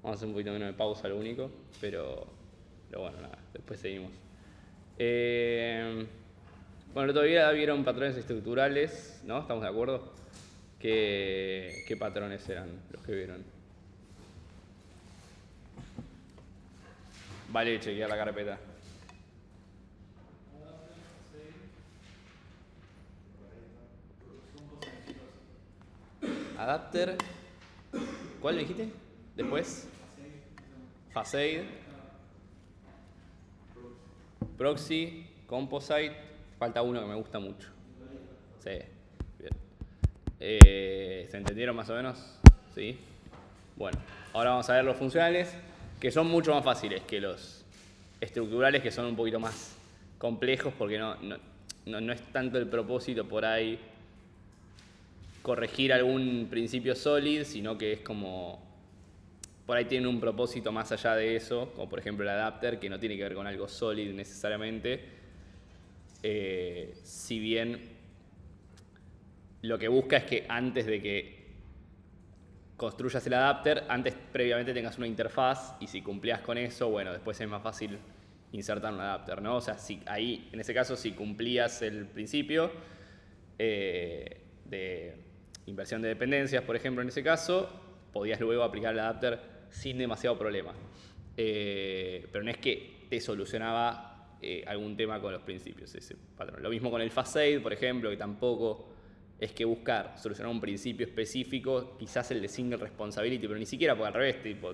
Vamos a hacer un poquito menos de pausa, lo único, pero bueno, nada, después seguimos. Bueno, el otro día vieron patrones estructurales, ¿no? ¿Estamos de acuerdo? ¿Qué patrones eran los que vieron? Vale, chequear la carpeta. Adapter. ¿Cuál le dijiste? Después. Facade. Proxy. Composite. Falta uno que me gusta mucho. Sí, bien. ¿Se entendieron más o menos? Sí. Bueno, ahora vamos a ver los funcionales, que son mucho más fáciles que los estructurales, que son un poquito más complejos, porque no es tanto el propósito por ahí corregir algún principio sólido, sino que es como, por ahí tiene un propósito más allá de eso, como por ejemplo el adapter, que no tiene que ver con algo sólido necesariamente, si bien lo que busca es que antes de que construyas el adapter, antes previamente tengas una interfaz, y si cumplías con eso, bueno, después es más fácil insertar un adapter, ¿no? O sea, si ahí, en ese caso, si cumplías el principio de inversión de dependencias, por ejemplo, en ese caso, podías luego aplicar el adapter sin demasiado problema. Pero no es que te solucionaba algún tema con los principios, ese patrón. Lo mismo con el facade, por ejemplo, que tampoco es que buscar solucionar un principio específico, quizás el de single responsibility, pero ni siquiera, porque al revés, tipo,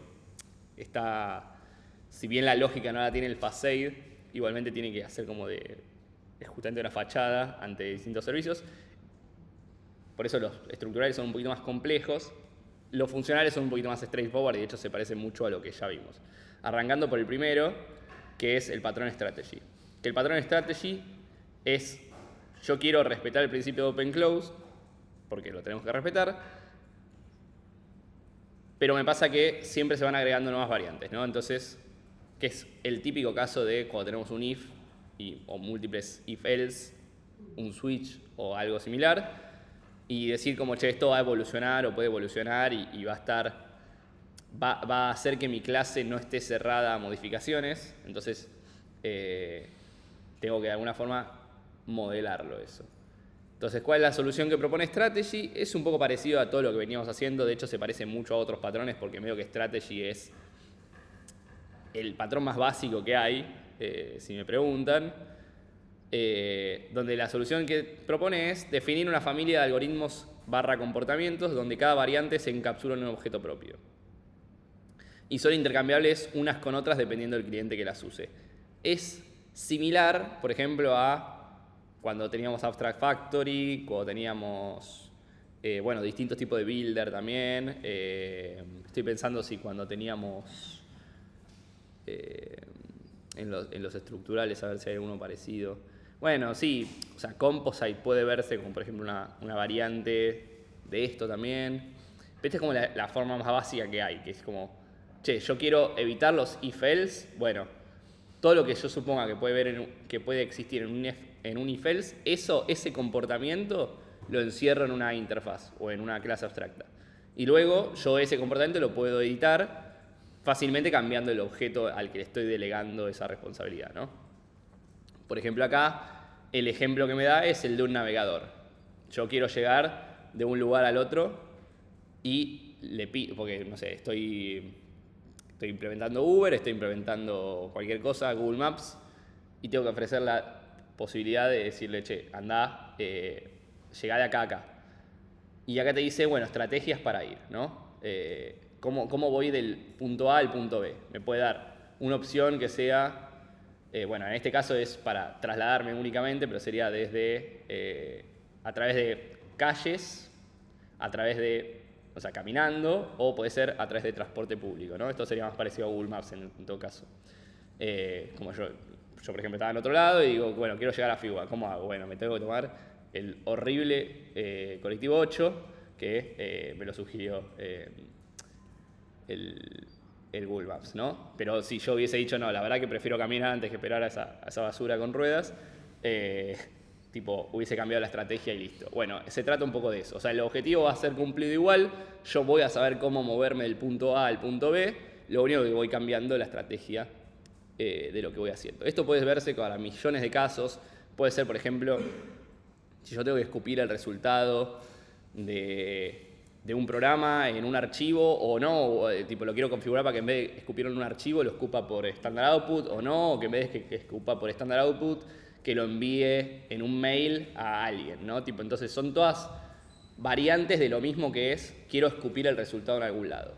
está, si bien la lógica no la tiene el facade, igualmente tiene que hacer como de justamente una fachada ante distintos servicios. Por eso los estructurales son un poquito más complejos, los funcionales son un poquito más straightforward y de hecho se parecen mucho a lo que ya vimos. Arrancando por el primero, que es el patrón strategy. Que el patrón strategy es: yo quiero respetar el principio de open close, porque lo tenemos que respetar, pero me pasa que siempre se van agregando nuevas variantes, ¿no? Entonces, que es el típico caso de cuando tenemos un if o múltiples if-else, un switch o algo similar, y decir como, che, esto va a evolucionar o puede evolucionar y va a estar, va a hacer que mi clase no esté cerrada a modificaciones, entonces tengo que de alguna forma modelarlo eso. Entonces, ¿cuál es la solución que propone Strategy? Es un poco parecido a todo lo que veníamos haciendo, de hecho se parece mucho a otros patrones porque medio que Strategy es el patrón más básico que hay, si me preguntan, donde la solución que propone es definir una familia de algoritmos / comportamientos donde cada variante se encapsula en un objeto propio. Y son intercambiables unas con otras dependiendo del cliente que las use. Es similar, por ejemplo, a cuando teníamos Abstract Factory, cuando teníamos bueno, distintos tipos de builder también. Estoy pensando si cuando teníamos en los estructurales, a ver si hay alguno parecido. Bueno, sí, o sea, Composite puede verse como por ejemplo una variante de esto también. Pero esta es como la forma más básica que hay, que es como, che, yo quiero evitar los if-else, bueno, todo lo que yo suponga que que puede existir en un if-else, ese comportamiento lo encierro en una interfaz o en una clase abstracta. Y luego yo ese comportamiento lo puedo editar fácilmente cambiando el objeto al que le estoy delegando esa responsabilidad, ¿no? Por ejemplo, acá el ejemplo que me da es el de un navegador. Yo quiero llegar de un lugar al otro y le pido, porque no sé, estoy implementando Uber, estoy implementando cualquier cosa, Google Maps, y tengo que ofrecer la posibilidad de decirle, che, andá, llegá de acá a acá. Y acá te dice, bueno, estrategias para ir, ¿no? ¿Cómo voy del punto A al punto B? Me puede dar una opción que sea, bueno, en este caso es para trasladarme únicamente, pero sería desde, a través de calles, a través de, o sea, caminando, o puede ser a través de transporte público, ¿no? Esto sería más parecido a Google Maps en todo caso. Como yo, por ejemplo, estaba en otro lado y digo, bueno, quiero llegar a FIUA, ¿cómo hago? Bueno, me tengo que tomar el horrible colectivo 8, que me lo sugirió el Google Maps, ¿no? Pero si yo hubiese dicho, no, la verdad que prefiero caminar antes que esperar a esa basura con ruedas, tipo, hubiese cambiado la estrategia y listo. Bueno, se trata un poco de eso. O sea, el objetivo va a ser cumplido igual, yo voy a saber cómo moverme del punto A al punto B, lo único que voy cambiando es la estrategia de lo que voy haciendo. Esto puede verse para millones de casos. Puede ser, por ejemplo, si yo tengo que escupir el resultado de un programa en un archivo o no, o, tipo lo quiero configurar para que en vez de escupirlo en un archivo lo escupa por standard output o no, o que en vez de que escupa por standard output que lo envíe en un mail a alguien, ¿no? Tipo, entonces son todas variantes de lo mismo que es quiero escupir el resultado en algún lado.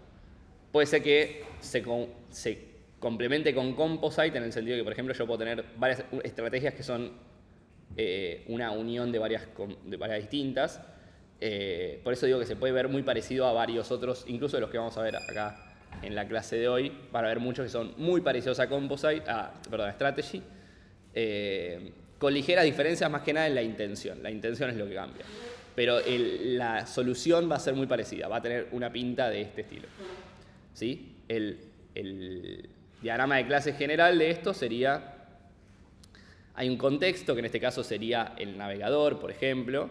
Puede ser que se complemente con Composite en el sentido que, por ejemplo, yo puedo tener varias estrategias que son una unión de varias distintas. Por eso digo que se puede ver muy parecido a varios otros, incluso de los que vamos a ver acá en la clase de hoy. Van a ver muchos que son muy parecidos a Composite, a Strategy, con ligeras diferencias más que nada en la intención. La intención es lo que cambia. Pero la solución va a ser muy parecida, va a tener una pinta de este estilo. ¿Sí? El diagrama de clase general de esto sería, hay un contexto que en este caso sería el navegador, por ejemplo,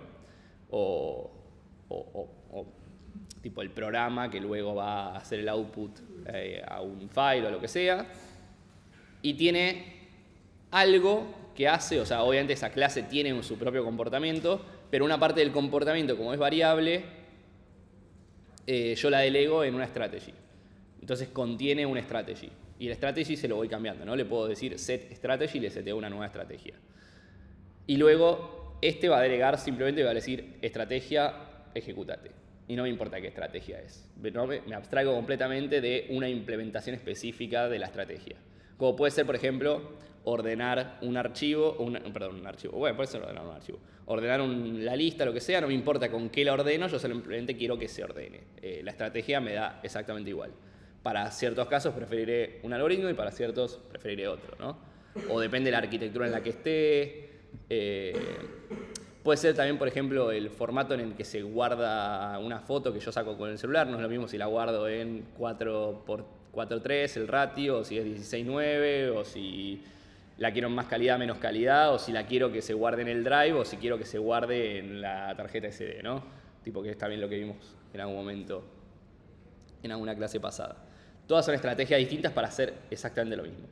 o tipo el programa que luego va a hacer el output a un file o lo que sea, y tiene algo que hace, o sea, obviamente esa clase tiene su propio comportamiento, pero una parte del comportamiento, como es variable, yo la delego en una strategy. Entonces contiene una strategy. Y el strategy se lo voy cambiando, ¿no? Le puedo decir set strategy y le seteo una nueva estrategia. Y luego este va a delegar simplemente, va a decir estrategia, ejecutate. Y no me importa qué estrategia es. ¿No? Me abstraigo completamente de una implementación específica de la estrategia. Como puede ser, por ejemplo, ordenar un archivo, un archivo, bueno, puede ser ordenar un archivo. Ordenar la lista, lo que sea, no me importa con qué la ordeno, yo simplemente quiero que se ordene. La estrategia me da exactamente igual. Para ciertos casos preferiré un algoritmo y para ciertos preferiré otro, ¿no? O depende de la arquitectura en la que esté. Puede ser también, por ejemplo, el formato en el que se guarda una foto que yo saco con el celular. No es lo mismo si la guardo en 4:3, el ratio, o si es 16:9, o si la quiero en más calidad, menos calidad, o si la quiero que se guarde en el drive, o si quiero que se guarde en la tarjeta SD, ¿no? Tipo que es también lo que vimos en algún momento en alguna clase pasada. Todas son estrategias distintas para hacer exactamente lo mismo.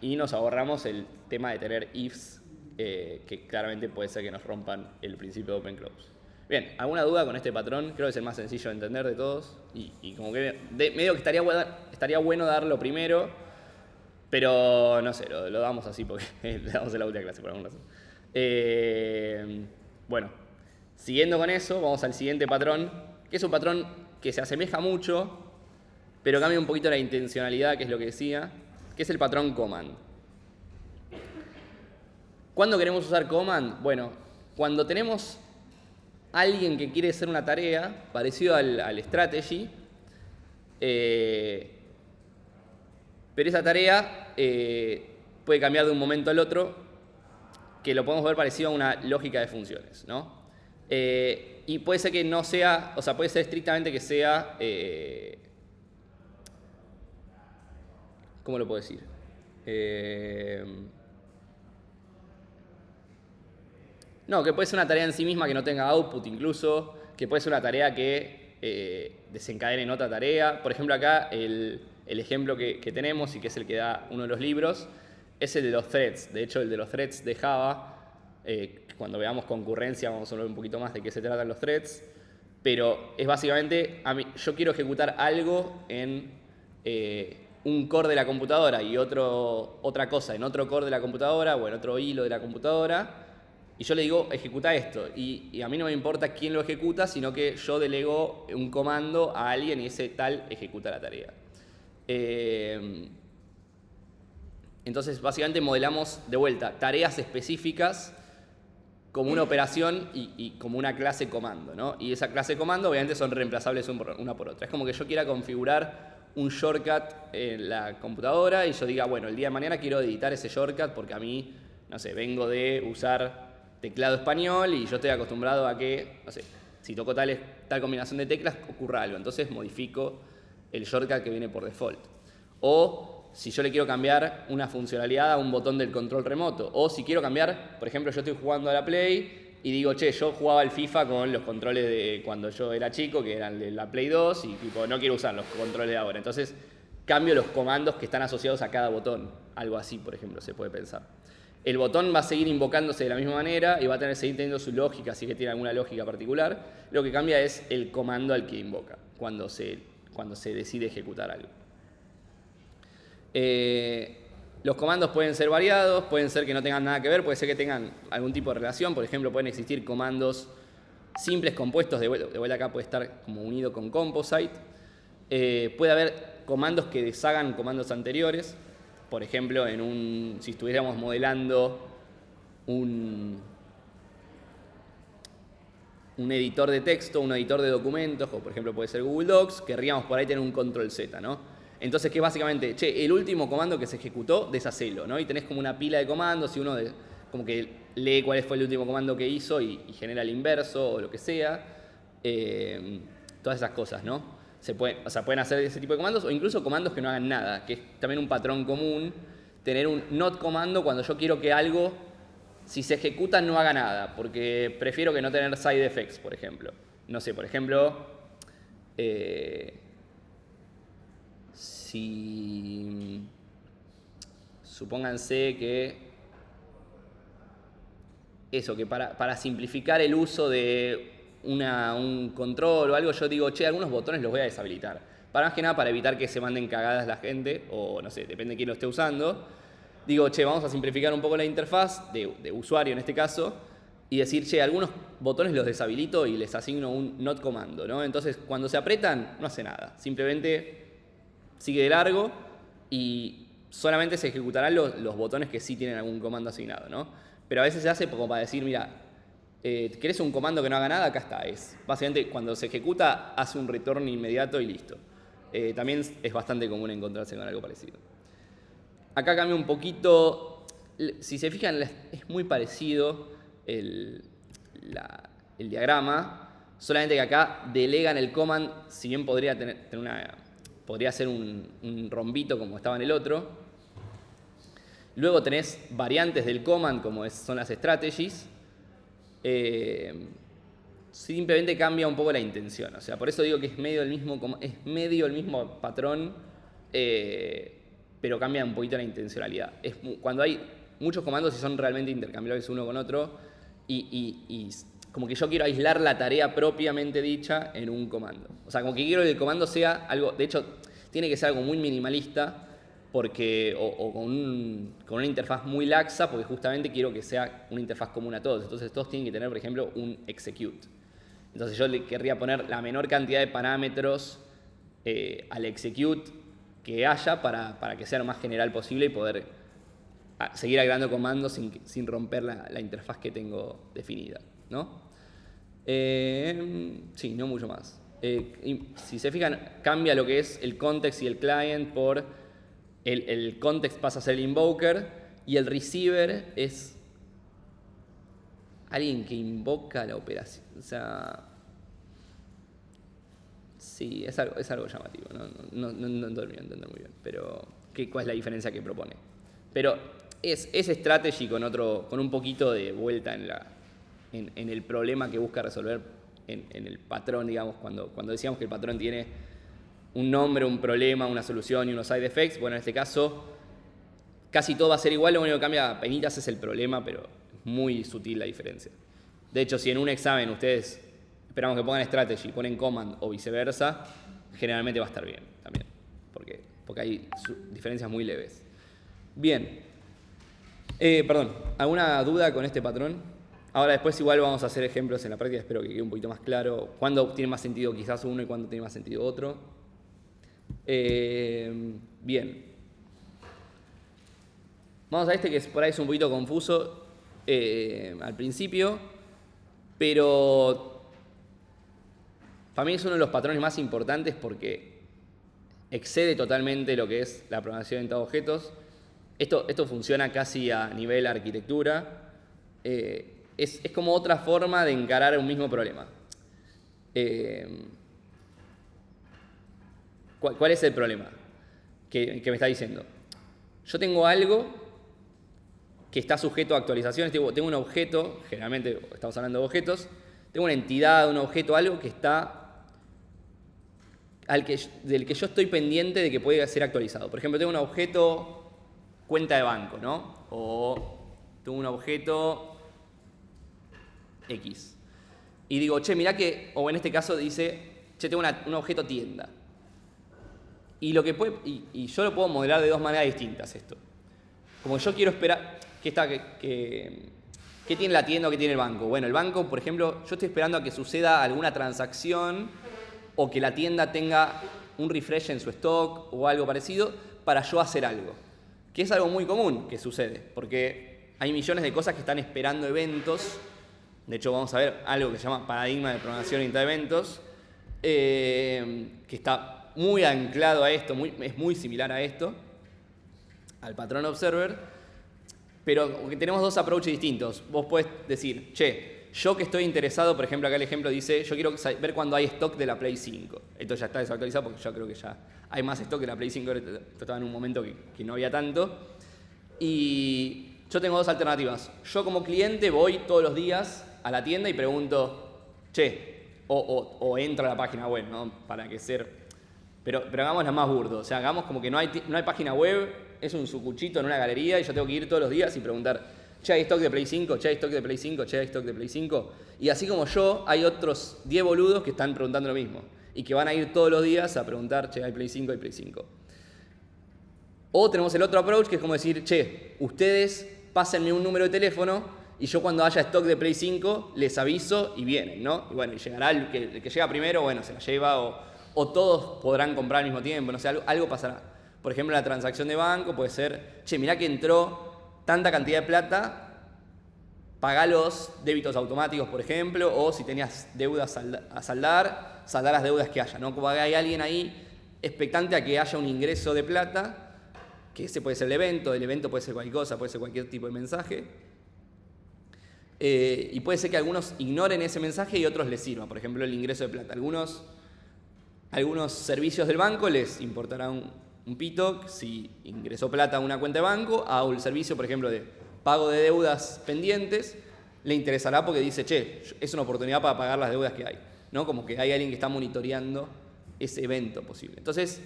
Y nos ahorramos el tema de tener ifs, que claramente puede ser que nos rompan el principio de open close. Bien, ¿alguna duda con este patrón? Creo que es el más sencillo de entender de todos. Y como que medio que estaría bueno darlo primero, pero no sé, lo damos así porque le damos en la última clase por alguna razón. Bueno, siguiendo con eso, vamos al siguiente patrón, que es un patrón que se asemeja mucho, pero cambia un poquito la intencionalidad, que es lo que decía, que es el patrón command. ¿Cuándo queremos usar command? Bueno, cuando tenemos alguien que quiere hacer una tarea parecido al strategy, pero esa tarea puede cambiar de un momento al otro, que lo podemos ver parecido a una lógica de funciones, ¿no? Y puede ser que no sea, o sea, puede ser estrictamente que sea, ¿cómo lo puedo decir? No, que puede ser una tarea en sí misma que no tenga output incluso, que puede ser una tarea que desencadene en otra tarea. Por ejemplo, acá el ejemplo que tenemos y que es el que da uno de los libros es el de los threads. De hecho, el de los threads de Java, cuando veamos concurrencia vamos a hablar un poquito más de qué se tratan los threads, pero es básicamente, yo quiero ejecutar algo en un core de la computadora y otra cosa en otro core de la computadora o en otro hilo de la computadora, y yo le digo, ejecuta esto. Y a mí no me importa quién lo ejecuta, sino que yo delego un comando a alguien y ese tal ejecuta la tarea. Entonces, básicamente modelamos de vuelta tareas específicas como una operación y como una clase comando, ¿no? Y esa clase comando obviamente son reemplazables una por otra. Es como que yo quiera configurar un shortcut en la computadora y yo diga, bueno, el día de mañana quiero editar ese shortcut porque a mí, no sé, vengo de usar teclado español y yo estoy acostumbrado a que, no sé, si toco tal combinación de teclas ocurra algo. Entonces modifico el shortcut que viene por default. O si yo le quiero cambiar una funcionalidad a un botón del control remoto. O si quiero cambiar, por ejemplo, yo estoy jugando a la Play y digo, che, yo jugaba al FIFA con los controles de cuando yo era chico, que eran de la Play 2, y tipo, no quiero usar los controles de ahora. Entonces cambio los comandos que están asociados a cada botón. Algo así, por ejemplo, se puede pensar. El botón va a seguir invocándose de la misma manera y va a seguir teniendo su lógica, si que tiene alguna lógica particular. Lo que cambia es el comando al que invoca cuando se decide ejecutar algo. Los comandos pueden ser variados, pueden ser que no tengan nada que ver, puede ser que tengan algún tipo de relación. Por ejemplo, pueden existir comandos simples compuestos, de vuelta acá puede estar como unido con composite. Puede haber comandos que deshagan comandos anteriores. Por ejemplo, si estuviéramos modelando un editor de texto, un editor de documentos, o por ejemplo puede ser Google Docs, querríamos por ahí tener un control Z, ¿no? Entonces, que es básicamente, el último comando que se ejecutó, deshacelo, ¿no? Y tenés como una pila de comandos y uno como que lee cuál fue el último comando que hizo y genera el inverso o lo que sea. Todas esas cosas, ¿no? Pueden hacer ese tipo de comandos o incluso comandos que no hagan nada, que es también un patrón común. Tener un not comando cuando yo quiero que algo, si se ejecuta, no haga nada, porque prefiero que no tener side effects, por ejemplo. No sé, por ejemplo, si supónganse que para simplificar el uso de un control o algo, yo digo, algunos botones los voy a deshabilitar. Más que nada para evitar que se manden cagadas la gente, o no sé, depende de quién lo esté usando. Digo, vamos a simplificar un poco la interfaz de usuario en este caso, y decir, algunos botones los deshabilito y les asigno un not comando, ¿no? Entonces, cuando se apretan, no hace nada. Simplemente sigue de largo y solamente se ejecutarán los botones que sí tienen algún comando asignado, ¿no? Pero a veces se hace como para decir, mira, ¿querés un comando que no haga nada? Acá está. Básicamente, cuando se ejecuta, hace un return inmediato y listo. También es bastante común encontrarse con algo parecido. Acá cambia un poquito. Si se fijan, es muy parecido el diagrama, solamente que acá delegan el command, si bien podría ser un rombito como estaba en el otro. Luego tenés variantes del command como son las strategies. Simplemente cambia un poco la intención. O sea, por eso digo que es medio el mismo patrón, pero cambia un poquito la intencionalidad. Cuando hay muchos comandos y son realmente intercambiables uno con otro, y como que yo quiero aislar la tarea propiamente dicha en un comando. O sea, como que quiero que el comando sea algo, de hecho, tiene que ser algo muy minimalista, o con una interfaz muy laxa, porque justamente quiero que sea una interfaz común a todos. Entonces todos tienen que tener, por ejemplo, un execute. Entonces yo le querría poner la menor cantidad de parámetros al execute que haya para que sea lo más general posible y poder seguir agregando comandos sin romper la interfaz que tengo definida, ¿no? Sí, no mucho más. Si se fijan, cambia lo que es el context y el client por el context pasa a ser el invoker y el receiver es alguien que invoca la operación. O sea, sí, es algo llamativo. No termino de entender muy bien, pero ¿cuál es la diferencia que propone? Pero es strategy con un poquito de vuelta en el problema que busca resolver en el patrón, digamos, cuando decíamos que el patrón tiene un nombre, un problema, una solución y unos side effects. Bueno, en este caso casi todo va a ser igual, lo único que cambia a penitas es el problema, pero es muy sutil la diferencia. De hecho, si en un examen ustedes esperamos que pongan strategy y ponen command o viceversa, generalmente va a estar bien también, porque hay diferencias muy leves. Bien. Perdón, ¿alguna duda con este patrón? Ahora después igual vamos a hacer ejemplos en la práctica, espero que quede un poquito más claro cuándo tiene más sentido quizás uno y cuándo tiene más sentido otro. Bien. Vamos a que por ahí es un poquito confuso al principio, pero para mí es uno de los patrones más importantes porque excede totalmente lo que es la programación orientada a objetos. Esto funciona casi a nivel arquitectura. Es como otra forma de encarar un mismo problema. ¿Cuál es el problema que me está diciendo? Yo tengo algo que está sujeto a actualizaciones. Tengo un objeto, generalmente estamos hablando de objetos. Tengo una entidad, un objeto, algo que del que yo estoy pendiente de que pueda ser actualizado. Por ejemplo, tengo un objeto cuenta de banco, ¿no? O tengo un objeto X. Y digo, che, mirá que, o en este caso dice, che, tengo un objeto tienda. Y yo lo puedo modelar de dos maneras distintas esto. Como yo quiero esperar, ¿qué tiene la tienda o qué tiene el banco? Bueno, el banco, por ejemplo, yo estoy esperando a que suceda alguna transacción o que la tienda tenga un refresh en su stock o algo parecido para yo hacer algo. Que es algo muy común que sucede, porque hay millones de cosas que están esperando eventos. De hecho, vamos a ver algo que se llama paradigma de programación intraeventos, que está muy anclado a esto, es muy similar a esto, al patrón observer, pero tenemos dos approaches distintos. Vos podés decir, che, yo que estoy interesado, por ejemplo, acá el ejemplo dice, yo quiero ver cuándo hay stock de la Play 5. Esto ya está desactualizado porque yo creo que ya hay más stock de la Play 5, esto estaba en un momento que no había tanto. Y yo tengo dos alternativas. Yo como cliente voy todos los días a la tienda y pregunto, che, o entro a la página web, ¿no? Para que ser... Pero hagámosla más burdo, o sea, hagamos como que no hay página web, es un sucuchito en una galería y yo tengo que ir todos los días y preguntar, che, ¿hay stock de Play 5? Che, ¿hay stock de Play 5? Che, ¿hay stock de Play 5? Y así como yo, hay otros 10 boludos que están preguntando lo mismo y que van a ir todos los días a preguntar, che, ¿hay Play 5? ¿Hay Play 5? O tenemos el otro approach que es como decir, che, ustedes pásenme un número de teléfono y yo cuando haya stock de Play 5 les aviso y vienen, ¿no? Y bueno, y llegará el que llega primero, bueno, se la lleva o todos podrán comprar al mismo tiempo, no sé, algo pasará. Por ejemplo, la transacción de banco puede ser, che, mirá que entró tanta cantidad de plata, pagá los débitos automáticos, por ejemplo, o si tenías deudas a saldar las deudas que haya, ¿no? Como hay alguien ahí expectante a que haya un ingreso de plata, que ese puede ser el evento puede ser cualquier cosa, puede ser cualquier tipo de mensaje. Y puede ser que algunos ignoren ese mensaje y otros les sirva, por ejemplo, el ingreso de plata. Algunos servicios del banco les importará un pito si ingresó plata a una cuenta de banco, a el servicio, por ejemplo, de pago de deudas pendientes, le interesará porque dice, che, es una oportunidad para pagar las deudas que hay, ¿no? Como que hay alguien que está monitoreando ese evento posible. Entonces,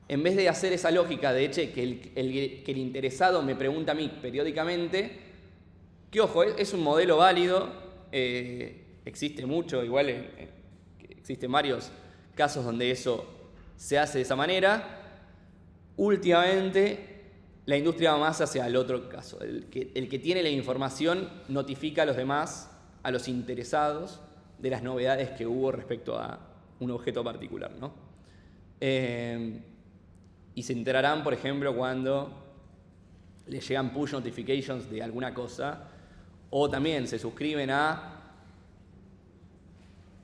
en vez de hacer esa lógica de, che, que el interesado me pregunta a mí periódicamente, que ojo, es un modelo válido, existe mucho, igual existen varios casos donde eso se hace de esa manera. Últimamente la industria va más hacia el otro caso, el que tiene la información notifica a los demás, a los interesados, de las novedades que hubo respecto a un objeto particular, ¿no? Y se enterarán, por ejemplo, cuando les llegan push notifications de alguna cosa, o también se suscriben a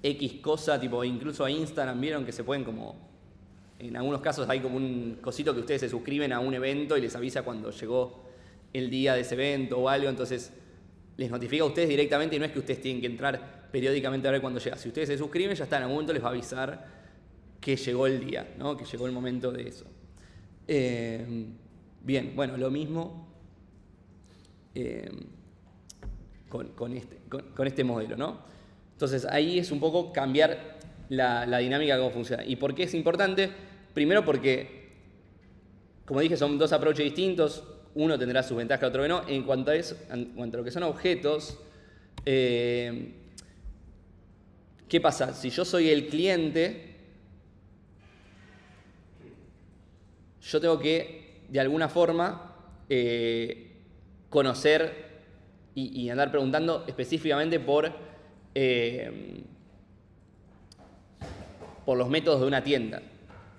X cosa, tipo incluso a Instagram, vieron que se pueden como, en algunos casos hay como un cosito que ustedes se suscriben a un evento y les avisa cuando llegó el día de ese evento o algo, entonces les notifica a ustedes directamente y no es que ustedes tienen que entrar periódicamente a ver cuándo llega. Si ustedes se suscriben, ya está, en algún momento les va a avisar que llegó el día, ¿no? Que llegó el momento de eso. Bien, bueno, lo mismo con este modelo, ¿no? Entonces ahí es un poco cambiar la dinámica de cómo funciona. ¿Y por qué es importante? Primero porque, como dije, son dos approaches distintos. Uno tendrá sus ventajas, otro que no. En cuanto a lo que son objetos, ¿qué pasa? Si yo soy el cliente, yo tengo que, de alguna forma, conocer y andar preguntando específicamente por los métodos de una tienda.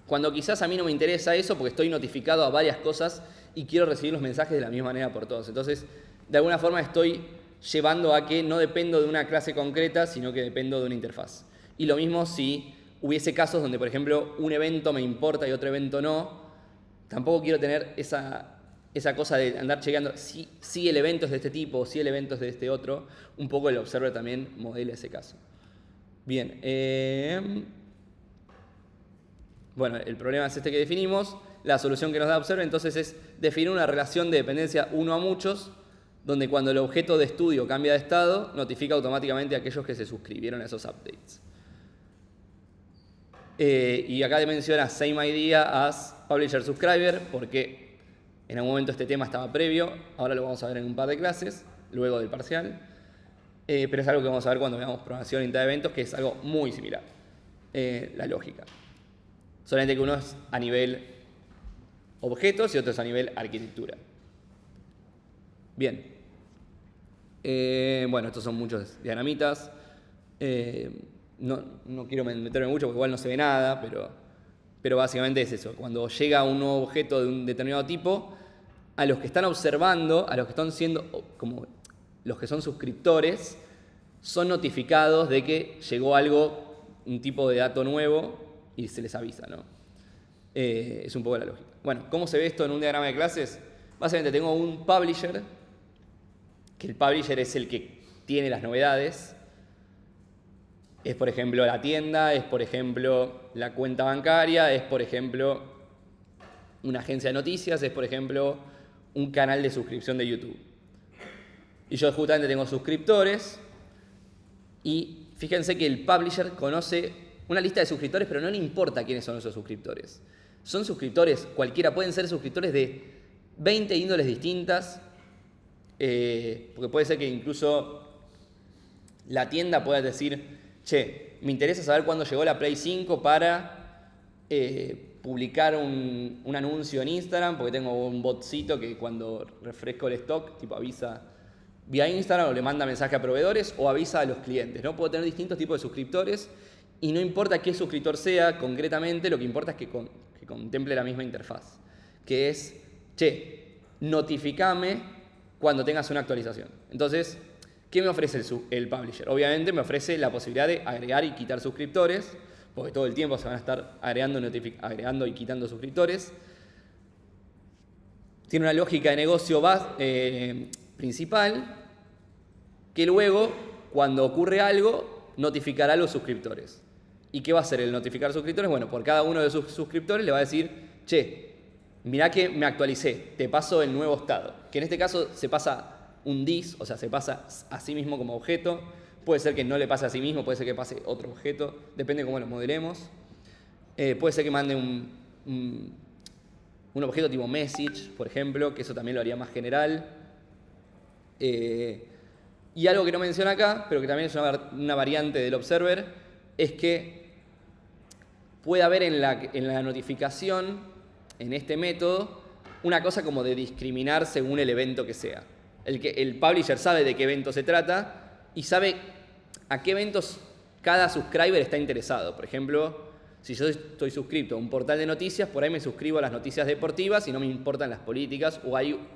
Cuando quizás a mí no me interesa eso porque estoy notificado a varias cosas y quiero recibir los mensajes de la misma manera por todos. Entonces, de alguna forma estoy llevando a que no dependo de una clase concreta, sino que dependo de una interfaz. Y lo mismo si hubiese casos donde, por ejemplo, un evento me importa y otro evento no, tampoco quiero tener esa cosa de andar chequeando si el evento es de este tipo o si el evento es de este otro. Un poco el observer también modela ese caso. Bien. Bueno, el problema es este que definimos. La solución que nos da observer entonces es definir una relación de dependencia uno a muchos, donde cuando el objeto de estudio cambia de estado, notifica automáticamente a aquellos que se suscribieron a esos updates. Y acá te menciona Same Idea as Publisher Subscriber, porque en algún momento este tema estaba previo, ahora lo vamos a ver en un par de clases, luego del parcial. Pero es algo que vamos a ver cuando veamos programación en eventos, que es algo muy similar, la lógica. Solamente que uno es a nivel objetos y otro es a nivel arquitectura. Bien. Bueno, estos son muchos diagramitas. No quiero meterme mucho porque igual no se ve nada, pero básicamente es eso. Cuando llega un nuevo objeto de un determinado tipo, a los que están observando, a los que están siendo como los que son suscriptores, son notificados de que llegó algo, un tipo de dato nuevo, y se les avisa, ¿no? Es un poco la lógica. Bueno, ¿cómo se ve esto en un diagrama de clases? Básicamente tengo un publisher, que el publisher es el que tiene las novedades. Es, por ejemplo, la tienda, es, por ejemplo, la cuenta bancaria, es, por ejemplo, una agencia de noticias, es, por ejemplo, un canal de suscripción de YouTube. Y yo justamente tengo suscriptores y fíjense que el publisher conoce una lista de suscriptores, pero no le importa quiénes son esos suscriptores. Son suscriptores, cualquiera, pueden ser suscriptores de 20 índoles distintas, porque puede ser que incluso la tienda pueda decir, che, me interesa saber cuándo llegó la Play 5 para publicar un anuncio en Instagram, porque tengo un botcito que cuando refresco el stock, tipo avisa vía Instagram o le manda mensaje a proveedores o avisa a los clientes, ¿no? Puedo tener distintos tipos de suscriptores y no importa qué suscriptor sea concretamente, lo que importa es que contemple la misma interfaz, que es, che, notificame cuando tengas una actualización. Entonces, ¿qué me ofrece el publisher? Obviamente me ofrece la posibilidad de agregar y quitar suscriptores, porque todo el tiempo se van a estar agregando y quitando suscriptores. Tiene una lógica de negocio principal, que luego, cuando ocurre algo, notificará a los suscriptores. ¿Y qué va a hacer el notificar suscriptores? Bueno, por cada uno de sus suscriptores le va a decir, che, mirá que me actualicé, te paso el nuevo estado. Que en este caso se pasa un dis, o sea, se pasa a sí mismo como objeto. Puede ser que no le pase a sí mismo, puede ser que pase otro objeto, depende de cómo lo modelemos. Puede ser que mande un objeto tipo message, por ejemplo, que eso también lo haría más general. Y algo que no menciona acá, pero que también es una variante del observer, es que puede haber en la notificación, en este método, una cosa como de discriminar según el evento que sea. El publisher sabe de qué evento se trata y sabe a qué eventos cada subscriber está interesado. Por ejemplo, si yo estoy suscrito a un portal de noticias, por ahí me suscribo a las noticias deportivas y no me importan las políticas.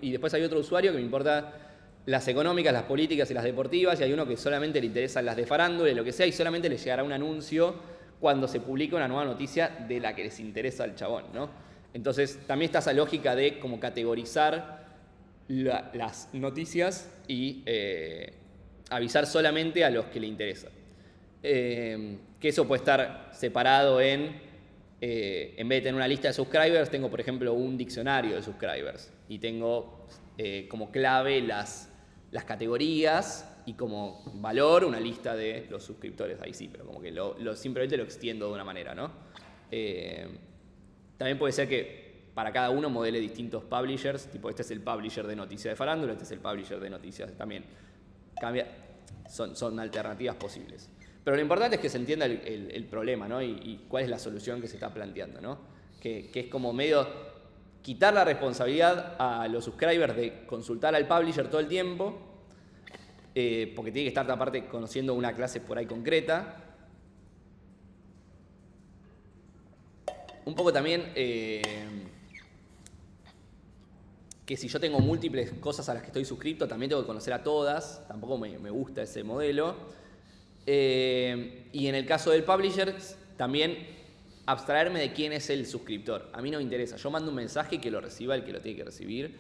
Y después hay otro usuario que me importa las económicas, las políticas y las deportivas, y hay uno que solamente le interesan las de farándula y lo que sea, y solamente le llegará un anuncio cuando se publica una nueva noticia de la que les interesa al chabón, ¿no? Entonces, también está esa lógica de como categorizar las noticias y avisar solamente a los que le interesa. Que eso puede estar separado en vez de tener una lista de subscribers, tengo, por ejemplo, un diccionario de subscribers y tengo como clave las categorías y como valor una lista de los suscriptores. Ahí sí, pero como que simplemente lo extiendo de una manera, ¿no? También puede ser que para cada uno modele distintos publishers, tipo este es el publisher de noticias de farándula, este es el publisher de noticias también. Cambia, son alternativas posibles. Pero lo importante es que se entienda el problema, ¿no? Y cuál es la solución que se está planteando, ¿no? Que es como medio quitar la responsabilidad a los subscribers de consultar al publisher todo el tiempo, porque tiene que estar aparte conociendo una clase por ahí concreta. Un poco también que si yo tengo múltiples cosas a las que estoy suscrito, también tengo que conocer a todas. Tampoco me gusta ese modelo. Y en el caso del publisher, también abstraerme de quién es el suscriptor. A mí no me interesa. Yo mando un mensaje que lo reciba el que lo tiene que recibir,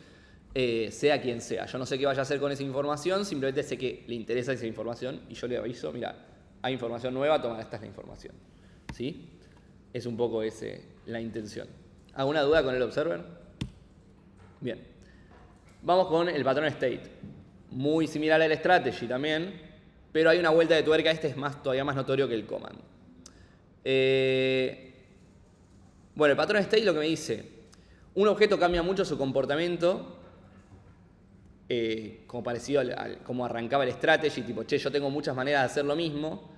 sea quien sea. Yo no sé qué vaya a hacer con esa información, simplemente sé que le interesa esa información y yo le aviso, mira, hay información nueva, toma, esta es la información. ¿Sí? Es un poco la intención. ¿Alguna duda con el observer? Bien. Vamos con el patrón state. Muy similar al strategy también, pero hay una vuelta de tuerca. Este es todavía más notorio que el command. Bueno, el patrón state lo que me dice, un objeto cambia mucho su comportamiento, como parecido como arrancaba el strategy, tipo, che, yo tengo muchas maneras de hacer lo mismo,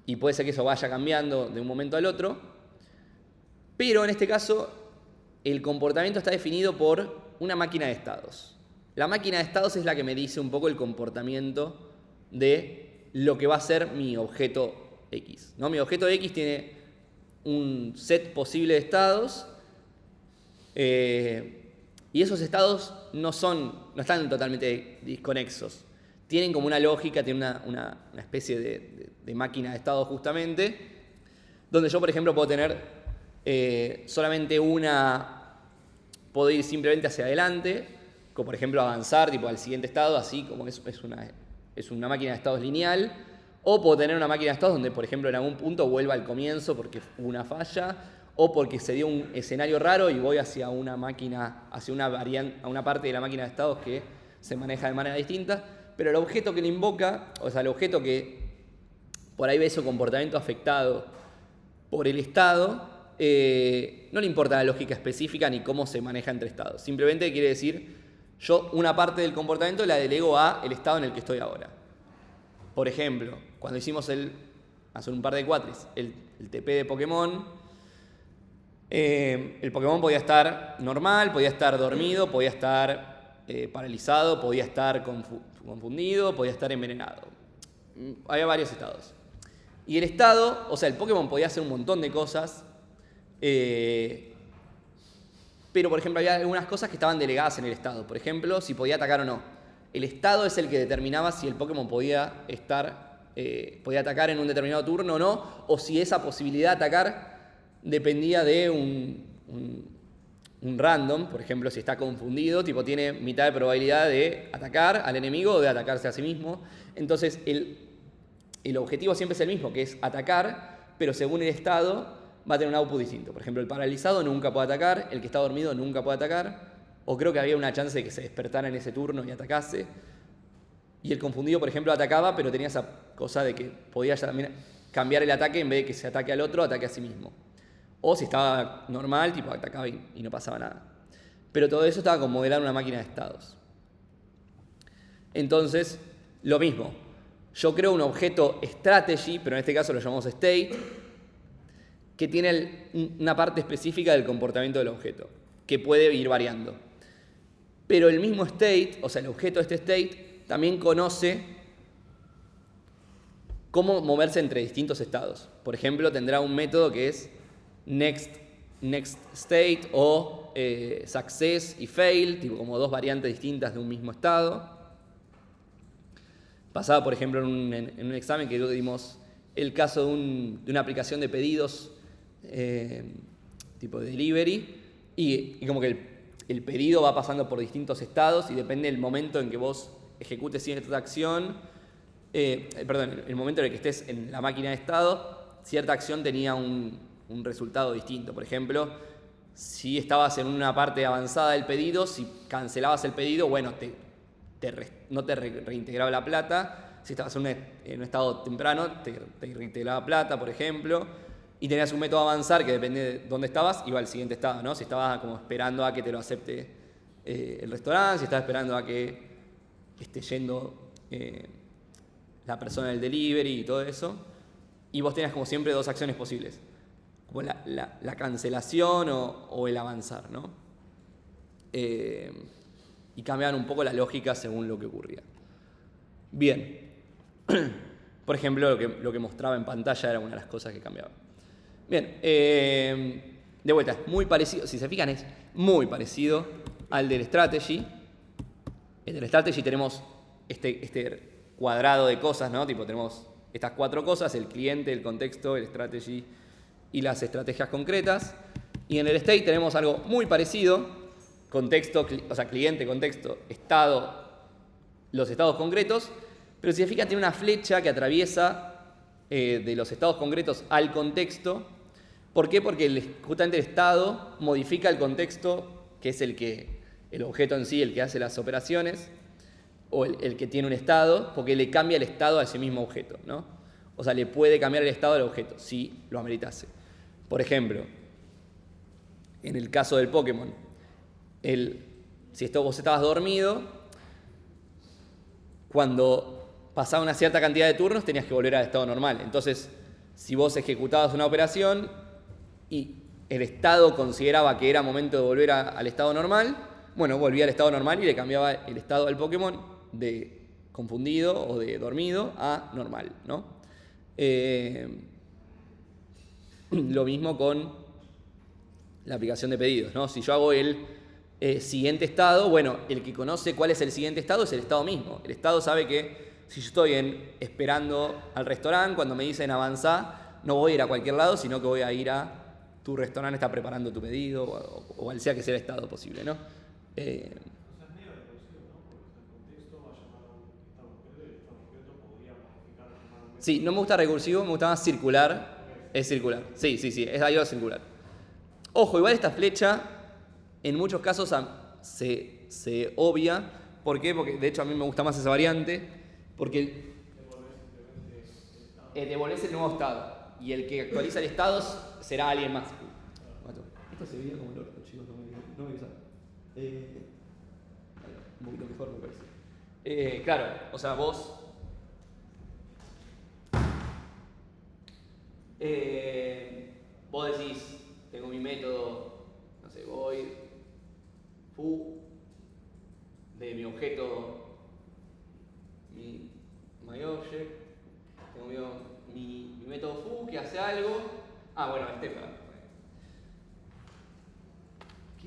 y puede ser que eso vaya cambiando de un momento al otro, pero en este caso el comportamiento está definido por una máquina de estados. La máquina de estados es la que me dice un poco el comportamiento de lo que va a ser mi objeto X, ¿no? Mi objeto X tiene un set posible de estados, y esos estados no están totalmente desconexos. Tienen como una lógica, tienen una especie de máquina de estados justamente, donde yo, por ejemplo, puedo tener solamente puedo ir simplemente hacia adelante, como por ejemplo avanzar tipo, al siguiente estado, así como es una máquina de estados lineal, o puedo tener una máquina de estados donde, por ejemplo, en algún punto vuelva al comienzo porque hubo una falla, o porque se dio un escenario raro y voy hacia una máquina, hacia a una parte de la máquina de estados que se maneja de manera distinta, pero el objeto que le invoca, o sea, el objeto que por ahí ve su comportamiento afectado por el estado, no le importa la lógica específica ni cómo se maneja entre estados. Simplemente quiere decir, yo una parte del comportamiento la delego a el estado en el que estoy ahora. Por ejemplo, cuando hicimos hace un par de cuatris, el TP de Pokémon, el Pokémon podía estar normal, podía estar dormido, podía estar paralizado, podía estar confundido, podía estar envenenado. Había varios estados. Y el estado, o sea, el Pokémon podía hacer un montón de cosas, pero por ejemplo había algunas cosas que estaban delegadas en el estado. Por ejemplo, si podía atacar o no. El estado es el que determinaba si el Pokémon podía atacar en un determinado turno o no, o si esa posibilidad de atacar dependía de un random. Por ejemplo, si está confundido, tipo tiene mitad de probabilidad de atacar al enemigo o de atacarse a sí mismo. Entonces el objetivo siempre es el mismo, que es atacar, pero según el estado va a tener un output distinto. Por ejemplo, el paralizado nunca puede atacar, el que está dormido nunca puede atacar, o creo que había una chance de que se despertara en ese turno y atacase. Y el confundido, por ejemplo, atacaba, pero tenía esa cosa de que podía también cambiar el ataque, en vez de que se ataque al otro, ataque a sí mismo. O si estaba normal, tipo atacaba y no pasaba nada. Pero todo eso estaba como modelar una máquina de estados. Entonces, lo mismo. Yo creo un objeto strategy, pero en este caso lo llamamos state, que tiene una parte específica del comportamiento del objeto, que puede ir variando. Pero el mismo state, o sea, el objeto de este state, también conoce cómo moverse entre distintos estados. Por ejemplo, tendrá un método que es next state o success y fail, tipo como dos variantes distintas de un mismo estado. Pasaba, por ejemplo, en un examen que dimos el caso de una aplicación de pedidos tipo de delivery, y como que el pedido va pasando por distintos estados y depende del momento en que vos ejecutes cierta acción, el momento en el que estés en la máquina de estado, cierta acción tenía un resultado distinto. Por ejemplo, si estabas en una parte avanzada del pedido, si cancelabas el pedido, bueno, no te reintegraba la plata. Si estabas en un estado temprano, te reintegraba plata, por ejemplo. Y tenías un método a avanzar que depende de dónde estabas, iba al siguiente estado, ¿no? Si estabas como esperando a que te lo acepte el restaurante, si estabas esperando a que esté yendo la persona del delivery y todo eso. Y vos tenías como siempre dos acciones posibles, como la cancelación o el avanzar, ¿no? Y cambiaban un poco la lógica según lo que ocurría. Bien. Por ejemplo, lo que mostraba en pantalla era una de las cosas que cambiaba. Bien, de vuelta, es muy parecido, si se fijan es muy parecido al del strategy. En el strategy tenemos este cuadrado de cosas, ¿no? Tipo, tenemos estas cuatro cosas: el cliente, el contexto, el strategy y las estrategias concretas. Y en el state tenemos algo muy parecido: contexto, o sea, cliente, contexto, estado, los estados concretos. Pero si se fijan, tiene una flecha que atraviesa de los estados concretos al contexto. ¿Por qué? Porque justamente el estado modifica el contexto, que es el objeto en sí, el que hace las operaciones, o el que tiene un estado, porque le cambia el estado a ese mismo objeto, ¿no? O sea, le puede cambiar el estado al objeto, si lo ameritase. Por ejemplo, en el caso del Pokémon, si vos estabas dormido, cuando pasaba una cierta cantidad de turnos tenías que volver al estado normal. Entonces, si vos ejecutabas una operación y el estado consideraba que era momento de volver al estado normal, bueno, volvía al estado normal y le cambiaba el estado al Pokémon de confundido o de dormido a normal, ¿no? Lo mismo con la aplicación de pedidos, ¿no? Si yo hago el siguiente estado, bueno, el que conoce cuál es el siguiente estado es el estado mismo. El estado sabe que si yo estoy esperando al restaurante, cuando me dicen avanzá, no voy a ir a cualquier lado, sino que voy a ir a tu restaurante, está preparando tu pedido, o al sea que sea el estado posible, ¿no? Sí, no me gusta recursivo, me gusta más circular. Es circular. Sí, es algo circular. Ojo, igual esta flecha en muchos casos se obvia. ¿Por qué? Porque de hecho a mí me gusta más esa variante. Porque devolvés el nuevo estado. Y el que actualiza el estado será alguien más. Esto se veía como el orto, chicos, no me avisaron. Un poquito mejor me parece. Claro, o sea, vos decís, tengo mi método, no sé, void foo de mi objeto, mi myObject, tengo mi método foo que hace algo. Bueno, ¿qué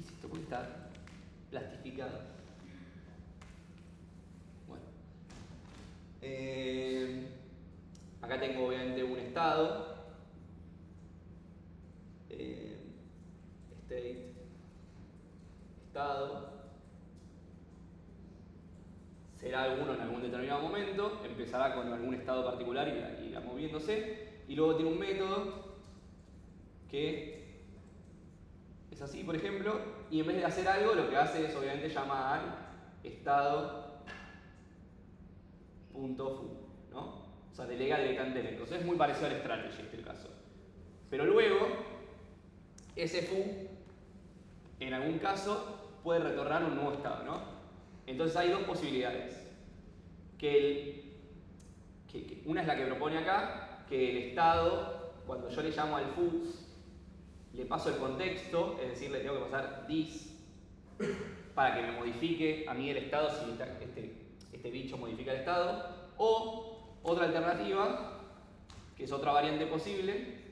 es esto? ¿Por qué está plastificado? Bueno. Acá tengo obviamente un estado. State, estado, será alguno en algún determinado momento, empezará con algún estado particular y irá moviéndose, y luego tiene un método que es así, por ejemplo, y en vez de hacer algo, lo que hace es obviamente llama al estado.foo, ¿no? O sea, delega directamente el método. Es muy parecido al strategy en este caso. Pero luego, ese foo, en algún caso, puede retornar un nuevo estado, ¿no? Entonces hay dos posibilidades. Una es la que propone acá, que el estado, cuando yo le llamo al foo, le paso el contexto, es decir, le tengo que pasar this para que me modifique a mí el estado si este bicho modifica el estado. O otra alternativa, que es otra variante posible,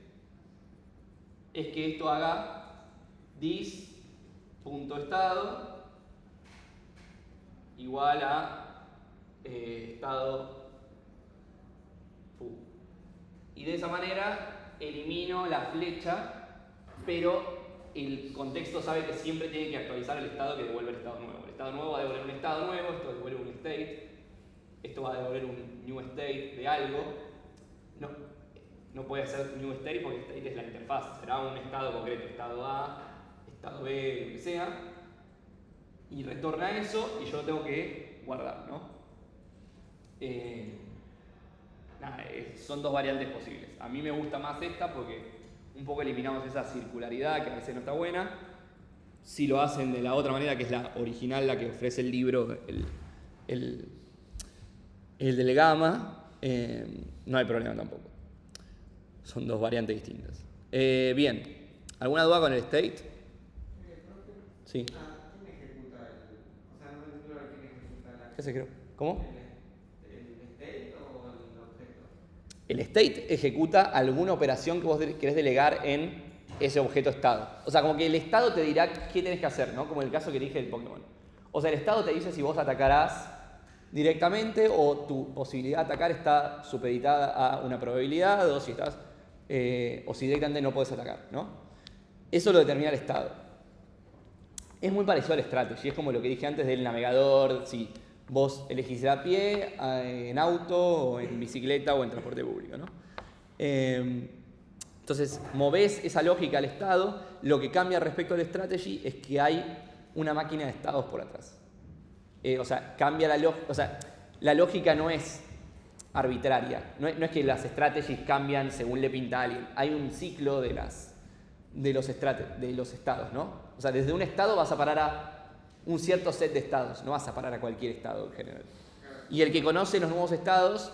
es que esto haga this.estado igual a estado foo. Y de esa manera elimino la flecha, pero el contexto sabe que siempre tiene que actualizar el estado que devuelve el estado nuevo. El estado nuevo va a devolver un estado nuevo, esto devuelve un state, esto va a devolver un new state de algo. No puede ser new state porque state es la interfaz, será un estado concreto, estado A, estado B, lo que sea, y retorna eso y yo lo tengo que guardar, ¿no? Son dos variantes posibles. A mí me gusta más esta porque un poco eliminamos esa circularidad que a veces no está buena. Si lo hacen de la otra manera, que es la original, la que ofrece el libro, el del gamma, no hay problema tampoco. Son dos variantes distintas. Bien, ¿alguna duda con el state? Sí. ¿Quién ejecuta o sea, no es claro quién ejecuta ¿Qué se creó? ¿Cómo? ¿El state o el objeto? El state ejecuta alguna operación que vos querés delegar en ese objeto estado. O sea, como que el estado te dirá qué tenés que hacer, ¿no? Como en el caso que dije del Pokémon. O sea, el estado te dice si vos atacarás directamente o tu posibilidad de atacar está supeditada a una probabilidad o si directamente no podés atacar, ¿no? Eso lo determina el estado. Es muy parecido al strategy, es como lo que dije antes del navegador, si vos elegís ir a pie, en auto, o en bicicleta o en transporte público, ¿no? Entonces, movés esa lógica al estado. Lo que cambia respecto al strategy es que hay una máquina de estados por atrás. O sea, cambia la lógica. O sea, la lógica no es arbitraria. No es que las strategies cambian según le pinta a alguien. Hay un ciclo de de los estados, ¿no? O sea, desde un estado vas a parar a un cierto set de estados, no vas a parar a cualquier estado en general. Y el que conoce los nuevos estados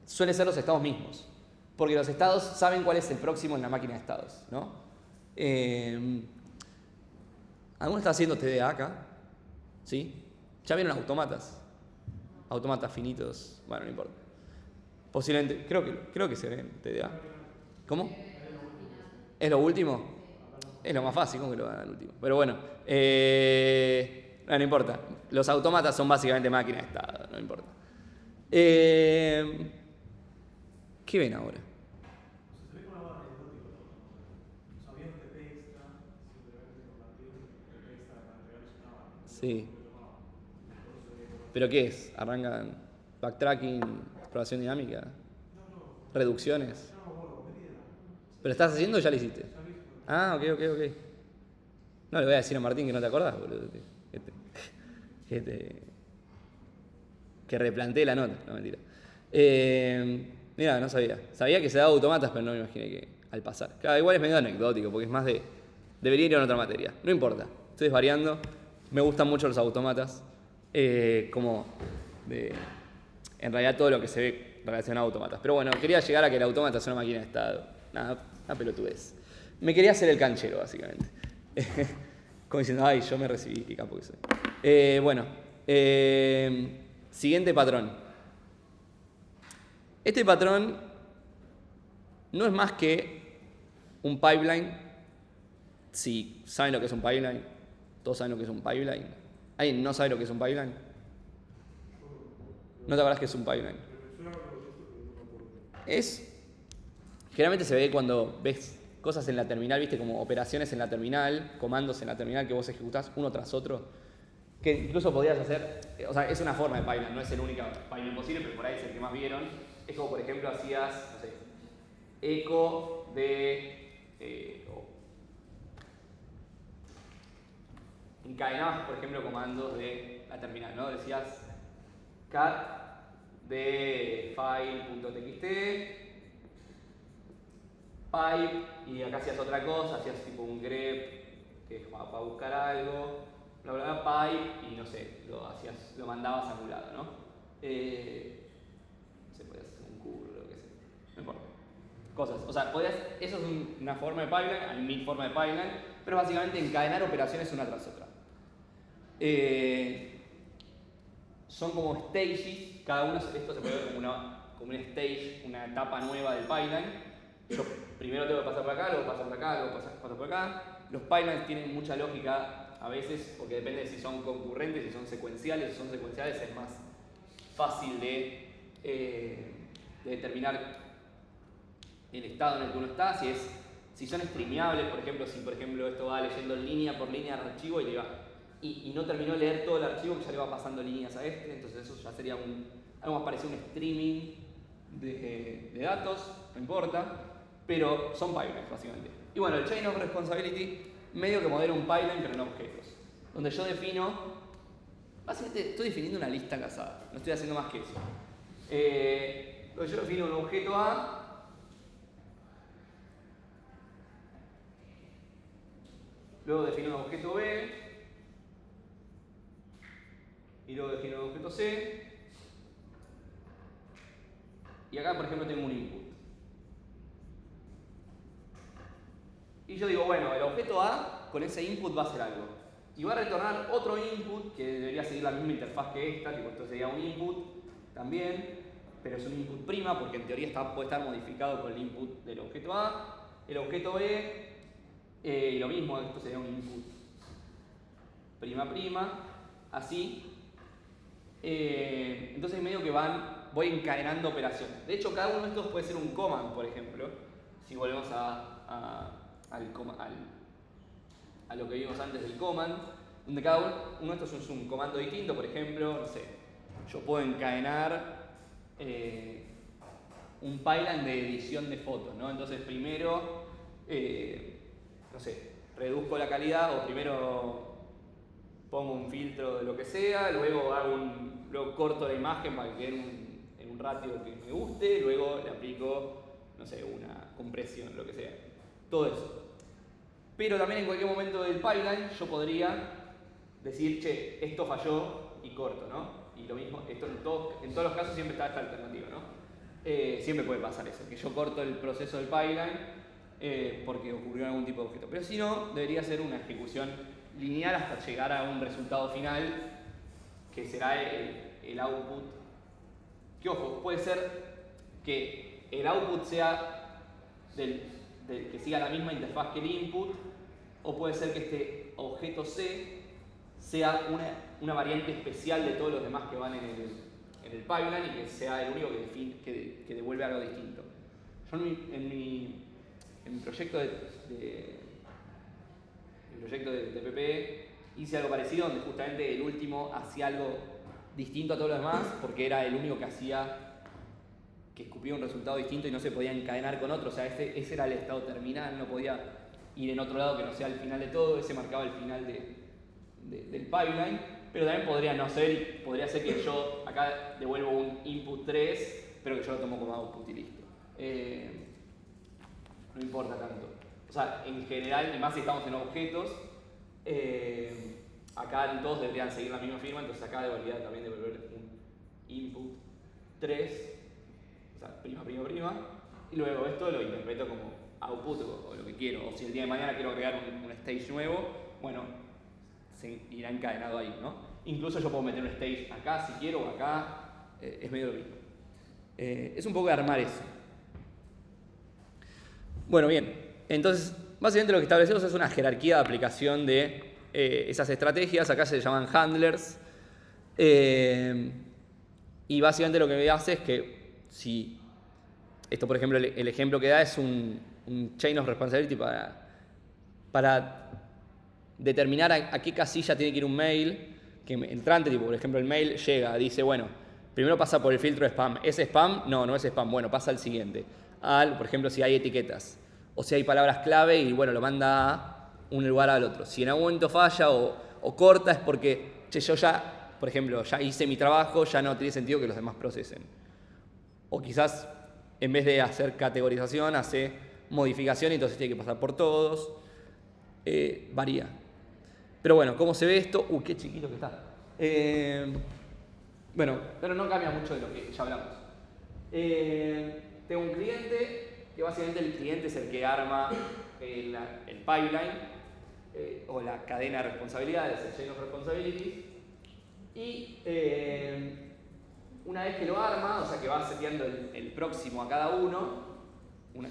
suele ser los estados mismos, porque los estados saben cuál es el próximo en la máquina de estados, ¿no? ¿Alguno está haciendo TDA acá? ¿Sí? ¿Ya vieron autómatas? Autómatas finitos, bueno, no importa. Posiblemente, creo que se ven TDA. ¿Cómo? ¿Es lo último? Es lo más fácil, ¿cómo que lo van al último? Pero bueno, no importa. Los autómatas son básicamente máquinas de estado, no importa. ¿Qué ven ahora? Sí. ¿Pero qué es? ¿Arrancan backtracking, exploración dinámica? ¿Reducciones? ¿Pero estás haciendo o ya lo hiciste? Ah, ok. No le voy a decir a Martín que no te acordás, boludo. Que replantee la nota, no mentira. Mira, no sabía. Sabía que se daba automatas, pero no me imaginé que al pasar. Claro, igual es medio anecdótico, porque es más de... Debería ir en otra materia. No importa, estoy desvariando. Me gustan mucho los autómatas. En realidad todo lo que se ve relacionado a autómatas. Pero bueno, quería llegar a que el autómata es una máquina de estado. Nada, una pelotudez. Me quería hacer el canchero, básicamente. Como diciendo, ay, yo me recibí, qué capo que soy. Siguiente patrón. Este patrón no es más que un pipeline. Si saben lo que es un pipeline, todos saben lo que es un pipeline. ¿Alguien no sabe lo que es un pipeline? ¿No te acuerdas que es un pipeline? Generalmente se ve cuando ves cosas en la terminal, viste, como operaciones en la terminal, comandos en la terminal que vos ejecutás uno tras otro, que incluso podrías hacer, o sea, es una forma de pipeline, no es el único pipeline posible, pero por ahí es el que más vieron. Es como, por ejemplo, hacías, no sé, eco de... encadenabas, por ejemplo, comandos de la terminal, ¿no? Decías cat de file.txt, pipe, y acá hacías otra cosa, hacías tipo un grep, que es para buscar algo, bla bla bla, pipe, y no sé, lo mandabas anulado, ¿no? Se podía hacer un curl, lo que sea, no importa. Cosas, o sea, eso es una forma de pipeline, hay mil formas de pipeline, pero básicamente encadenar operaciones una tras otra. Son como stages, cada uno, esto se puede ver como un stage, una etapa nueva del pipeline. Yo primero tengo que pasar por acá, luego pasar por acá, luego pasar por acá. Los pipelines tienen mucha lógica a veces, porque depende de si son concurrentes, si son secuenciales. Si son secuenciales es más fácil de determinar el estado en el que uno está. Si son streameables, por ejemplo, si esto va leyendo línea por línea el archivo y no terminó de leer todo el archivo, que ya le va pasando líneas a entonces eso ya sería algo más parecido a un streaming de datos, no importa, pero son pipelines básicamente. Y bueno, el Chain of Responsibility medio que modela un pipeline pero en objetos, donde yo defino, básicamente estoy definiendo una lista casada, no estoy haciendo más que eso. Donde yo defino un objeto A, luego defino un objeto B, y luego defino un objeto C, y acá por ejemplo tengo un input. Y yo digo, bueno, el objeto A con ese input va a hacer algo. Y va a retornar otro input que debería seguir la misma interfaz que esta, tipo esto sería un input también, pero es un input prima porque en teoría puede estar modificado con el input del objeto A. El objeto B, y lo mismo, esto sería un input prima, así. Entonces medio que voy encadenando operaciones. De hecho, cada uno de estos puede ser un command, por ejemplo, si volvemos a lo que vimos antes del command, donde cada uno de estos es un comando distinto. Por ejemplo, no sé, yo puedo encadenar un pipeline de edición de fotos, ¿no? Entonces primero, no sé, reduzco la calidad, o primero pongo un filtro de lo que sea, luego corto la imagen para que quede en un ratio que me guste, luego le aplico, no sé, una compresión, lo que sea. Todo eso. Pero también en cualquier momento del pipeline yo podría decir, che, esto falló y corto, ¿no? Y lo mismo, esto en todos los casos siempre está esta alternativa, ¿no? Siempre puede pasar eso, que yo corto el proceso del pipeline porque ocurrió algún tipo de objeto. Pero si no, debería ser una ejecución lineal hasta llegar a un resultado final que será el output. Que ojo, puede ser que el output sea que siga la misma interfaz que el input, o puede ser que este objeto C sea una variante especial de todos los demás que van en el pipeline y que sea el único que devuelve algo distinto. Yo en mi proyecto de PPE hice algo parecido, donde justamente el último hacía algo distinto a todos los demás, porque era el único que escupía un resultado distinto y no se podía encadenar con otro. O sea, ese era el estado terminal, no podía ir en otro lado que no sea el final de todo, ese marcaba el final del pipeline. Pero también podría no ser, podría ser que yo acá devuelvo un input 3, pero que yo lo tomo como output y listo. No importa tanto. O sea, en general, y más si estamos en objetos, acá todos deberían seguir la misma firma, entonces acá debería también devolver un input 3, o sea, prima, y luego esto lo interpreto como output o lo que quiero. O si el día de mañana quiero agregar un stage nuevo, bueno, se irá encadenado ahí, ¿no? Incluso yo puedo meter un stage acá si quiero o acá, es medio lo mismo. Es un poco de armar eso. Bueno, bien, entonces básicamente lo que establecemos es una jerarquía de aplicación de esas estrategias. Acá se llaman handlers. Y básicamente lo que me hace es que si esto, por ejemplo, el ejemplo que da es un chain of responsibility para determinar a qué casilla tiene que ir un mail que entrante, tipo, por ejemplo, el mail llega, dice, bueno, primero pasa por el filtro de spam. ¿Es spam? No es spam. Bueno, pasa al siguiente. Por ejemplo, si hay etiquetas o si hay palabras clave y bueno, lo manda a un lugar al otro. Si en algún momento falla o corta es porque, che, yo ya, por ejemplo, ya hice mi trabajo, ya no tiene sentido que los demás procesen. O quizás en vez de hacer categorización, hace modificación y entonces tiene que pasar por todos. Varía. Pero bueno, ¿cómo se ve esto? Qué chiquito que está. Bueno, pero no cambia mucho de lo que ya hablamos. Tengo un cliente, que básicamente el cliente es el que arma el pipeline o la cadena de responsabilidades, el chain of responsibilities. Y una vez que lo arma, o sea que va seteando el próximo a cada uno,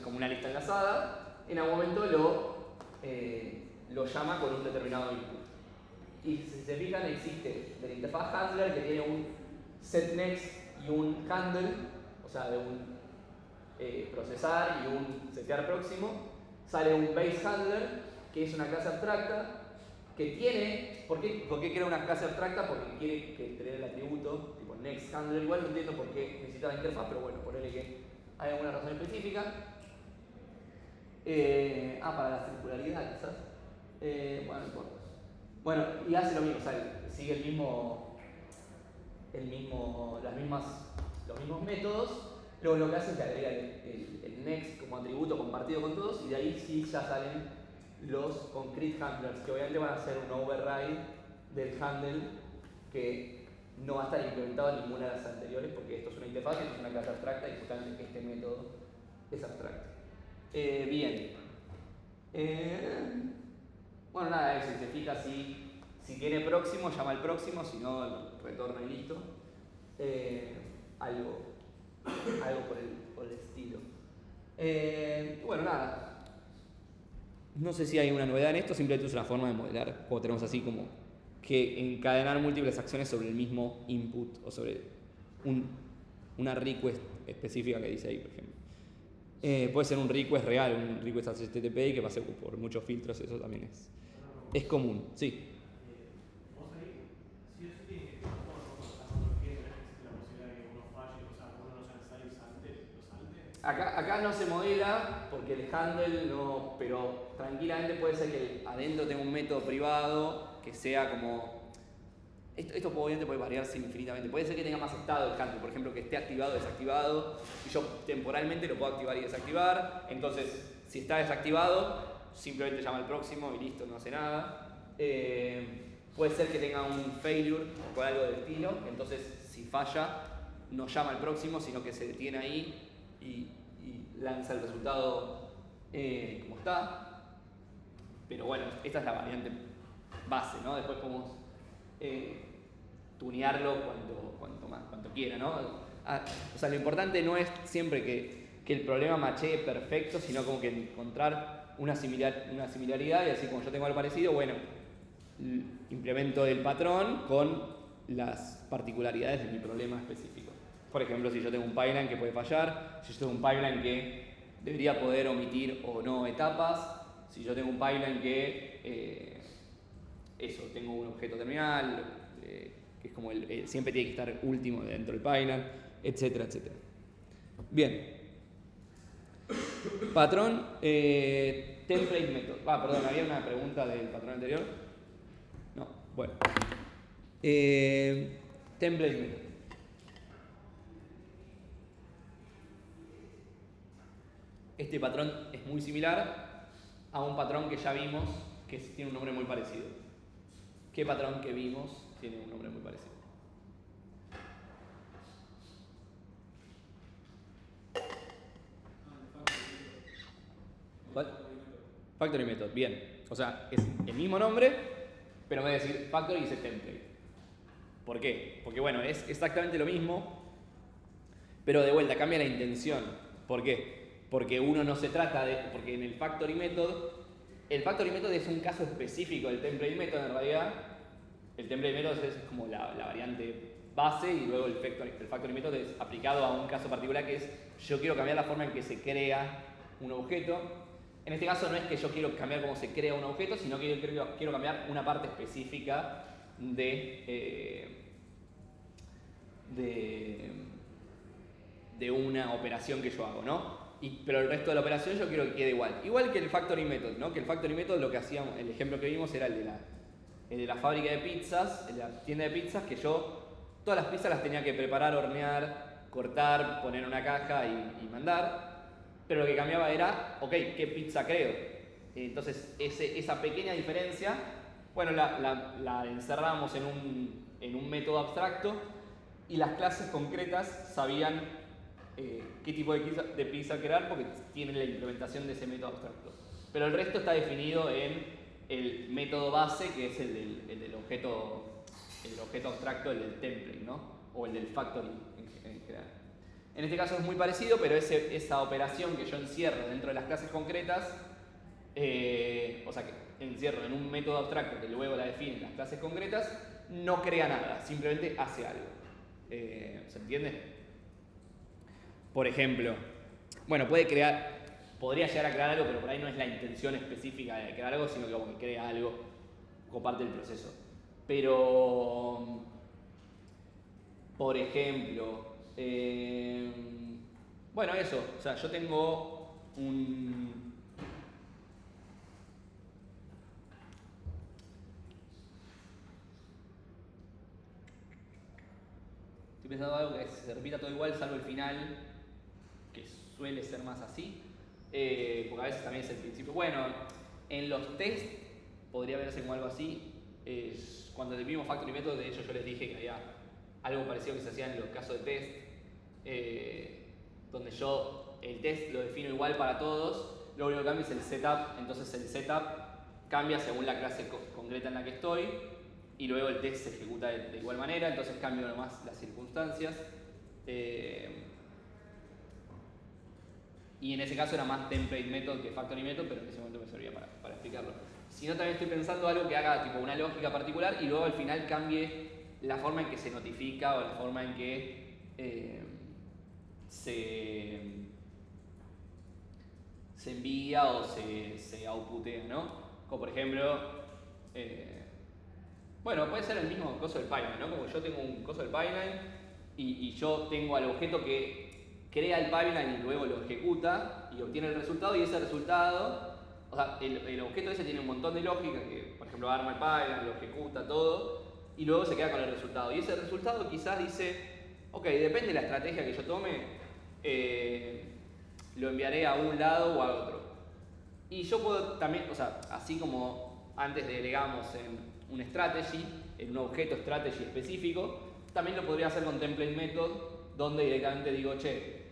como una lista enlazada, en algún momento lo llama con un determinado input. Y si se fijan, existe de la interfaz handler que tiene un setNext y un handle, o sea, de un procesar y un setear próximo. Sale un base handler, que es una clase abstracta, que tiene, ¿por qué crea una clase abstracta? Porque quiere tener el atributo, tipo next handler, igual no entiendo por qué necesita la interfaz, pero bueno, ponele que hay alguna razón específica. Para la circularidad quizás. Bueno, no importa. Bueno, y hace lo mismo, o sea, sigue los mismos métodos, luego lo que hace es que agrega el next como atributo compartido con todos, y de ahí sí ya salen los concrete handlers, que obviamente van a ser un override del handle que no va a estar implementado en ninguna de las anteriores, porque esto es una interfaz, esto es una clase abstracta, y justamente este método es abstracto. Bien. Bueno, nada, eso, si se fija, si tiene próximo, llama al próximo, si no, retorna y listo. Algo por el estilo. Bueno, nada. No sé si hay una novedad en esto, simplemente es una forma de modelar, como tenemos así como que encadenar múltiples acciones sobre el mismo input o sobre una request específica que dice ahí, por ejemplo. Puede ser un request real, un request HTTP que pase por muchos filtros, eso también es común, sí. ¿Vos ahí, sí o sí tiene que estar no existe la posibilidad de que uno falle, o sea, uno no sea necesario lo salte? Acá no se modela porque el handle no, pero tranquilamente puede ser que adentro tenga un método privado que sea como. Esto obviamente puede variarse infinitamente. Puede ser que tenga más estado el handle, por ejemplo, que esté activado o desactivado, y yo temporalmente lo puedo activar y desactivar. Entonces, si está desactivado, simplemente llama al próximo y listo, no hace nada. Puede ser que tenga un failure o algo del estilo, entonces si falla no llama al próximo, sino que se detiene ahí y lanza el resultado como está. Pero bueno, esta es la variante base, ¿no? Después podemos tunearlo cuanto quiera, ¿no? O sea, lo importante no es siempre que el problema machee perfecto, sino como que encontrar una similaridad y así como yo tengo algo parecido, bueno, implemento el patrón con las particularidades de mi problema específico. Por ejemplo, si yo tengo un pipeline que puede fallar, si yo tengo un pipeline que debería poder omitir o no etapas, si yo tengo un pipeline que, tengo un objeto terminal, que es como siempre tiene que estar último dentro del pipeline, etcétera, etcétera. Bien. Patrón, template method. Perdón, había una pregunta del patrón anterior. No, bueno. Template method. Este patrón es muy similar a un patrón que ya vimos que tiene un nombre muy parecido. ¿Qué patrón que vimos tiene un nombre muy parecido? ¿Cuál? Factory method, bien. O sea, es el mismo nombre, pero en vez de decir factory dice template. ¿Por qué? Porque bueno, es exactamente lo mismo, pero de vuelta cambia la intención. ¿Por qué? Porque uno no se trata de... Porque en el factory method es un caso específico del template method en realidad. El template method es como la variante base y luego el factory method es aplicado a un caso particular que es yo quiero cambiar la forma en que se crea un objeto. En este caso no es que yo quiero cambiar cómo se crea un objeto, sino que yo quiero cambiar una parte específica de una operación que yo hago, ¿no? Pero el resto de la operación yo quiero que quede igual. Igual que el factory method, ¿no? Que el factory method lo que hacíamos, el ejemplo que vimos era el de la fábrica de pizzas, de la tienda de pizzas, que yo todas las pizzas las tenía que preparar, hornear, cortar, poner en una caja y mandar. Pero lo que cambiaba era, ok, ¿qué pizza creo? Entonces esa pequeña diferencia, bueno, la encerramos en un método abstracto y las clases concretas sabían qué tipo de pizza crear porque tienen la implementación de ese método abstracto. Pero el resto está definido en el método base, que es el del objeto abstracto, el del template, ¿no? O el del factory en general. En este caso es muy parecido, pero esa operación que yo encierro dentro de las clases concretas, o sea que encierro en un método abstracto que luego la define en las clases concretas, no crea nada, simplemente hace algo. ¿Se entiende? Por ejemplo, bueno, podría llegar a crear algo, pero por ahí no es la intención específica de crear algo, sino que como que crea algo como parte del proceso. Pero, por ejemplo, bueno, eso, o sea, yo tengo estoy pensando algo que se repita todo igual, salvo el final, que suele ser más así, porque a veces también es el principio. Bueno, en los test podría verse como algo así. Cuando vimos Factory Method, de hecho yo les dije que había algo parecido que se hacía en los casos de test, donde yo el test lo defino igual para todos, lo único que cambia es el setup, entonces el setup cambia según la clase concreta en la que estoy, y luego el test se ejecuta de igual manera, entonces cambio nomás las circunstancias. Y en ese caso era más template method que factory method, pero en ese momento me servía para explicarlo. Si no, también estoy pensando algo que haga tipo una lógica particular y luego al final cambie la forma en que se notifica o la forma en que se envía o se outputea, ¿no? Como por ejemplo, bueno, puede ser el mismo coso del pipeline, ¿no? Como yo tengo un coso del pipeline y yo tengo al objeto que crea el pipeline y luego lo ejecuta y obtiene el resultado, y ese resultado, o sea, el objeto ese tiene un montón de lógica que, por ejemplo, arma el pipeline, lo ejecuta todo y luego se queda con el resultado. Y ese resultado quizás dice, ok, depende de la estrategia que yo tome, lo enviaré a un lado o a otro. Y yo puedo también, o sea, así como antes delegamos en un strategy, en un objeto strategy específico, también lo podría hacer con template method, donde directamente digo, che,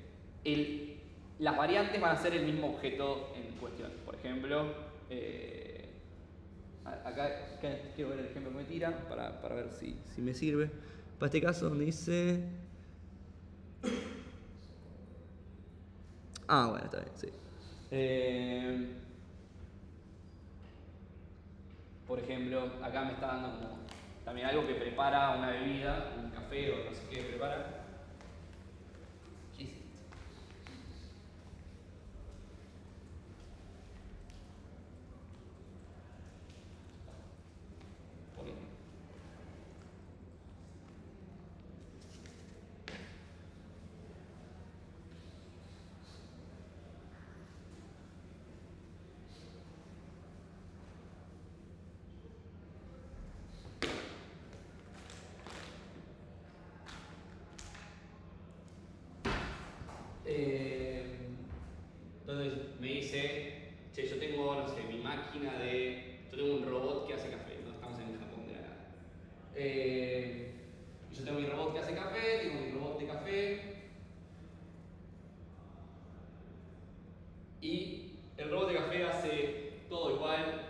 las variantes van a ser el mismo objeto en cuestión. Por ejemplo, acá quiero ver el ejemplo que me tira para ver si me sirve. Para este caso, donde dice. Ah, bueno, está bien, sí. Por ejemplo, acá me está dando como también algo que prepara una bebida, un café o no sé qué prepara. ¿Qué es esto? ¿Por qué? Entonces me dice, che, yo tengo, no sé, mi máquina de. Yo tengo un robot que hace café, no estamos en el Japón de la nada. Y yo tengo mi robot que hace café, tengo mi robot de café. Y el robot de café hace todo igual.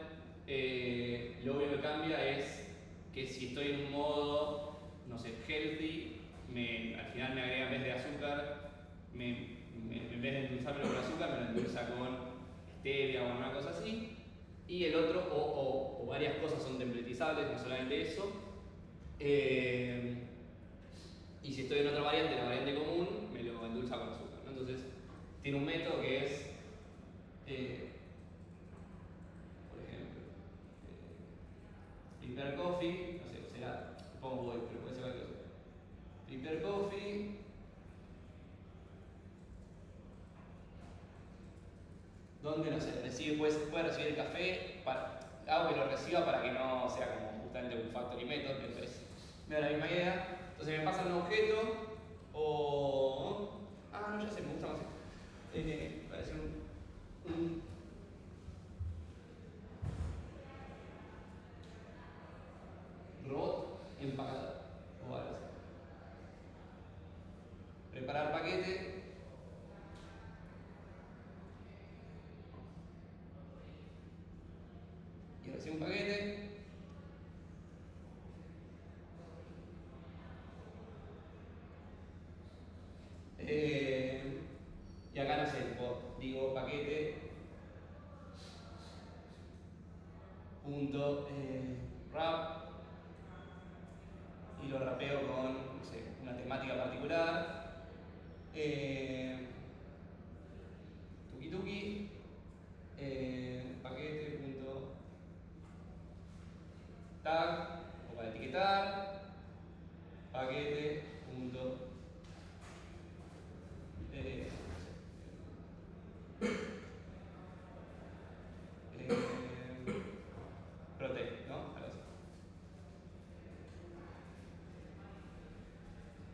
Lo único que cambia es que si estoy en un modo, no sé, healthy, al final me agrega en vez de azúcar, en vez de endulzarme con azúcar, me lo endulza con stevia o una cosa así. Y el otro, o varias cosas son templatizables, no solamente eso. Y si estoy en otra variante, la variante común, me lo endulza con azúcar, ¿no? Entonces, tiene un método que es, por ejemplo, prepare coffee, no sé, será, pongo voy, pero puede ser cualquier cosa. Prepare coffee, donde, no sé, puede recibir el café, hago que lo reciba para que no sea como justamente un factory method, pero me da la misma idea. Entonces me pasan un objeto, no, ya sé, me gusta más esto. Parece un robot empacador o algo así. Preparar paquete. Y recibe un paquete. Y acá no sé, digo paquete punto wrap y lo rapeo con, no sé, una temática particular. Tuki tuki paquete punto tag o para etiquetar paquete punto protect, ¿no? Algo así.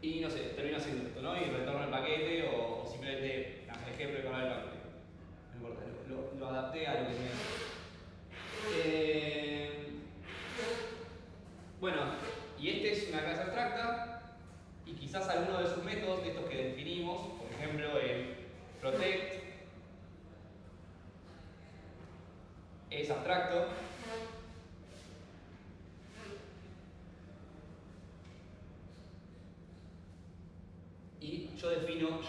Y no sé, termino haciendo esto, ¿no? Y retorno el paquete o simplemente dejé de preparar el paquete. No importa, lo adapté a lo que me. Bueno, y este es una clase abstracta y quizás alguno de sus métodos, de estos que definimos, por ejemplo el protect, es abstracto. Y yo defino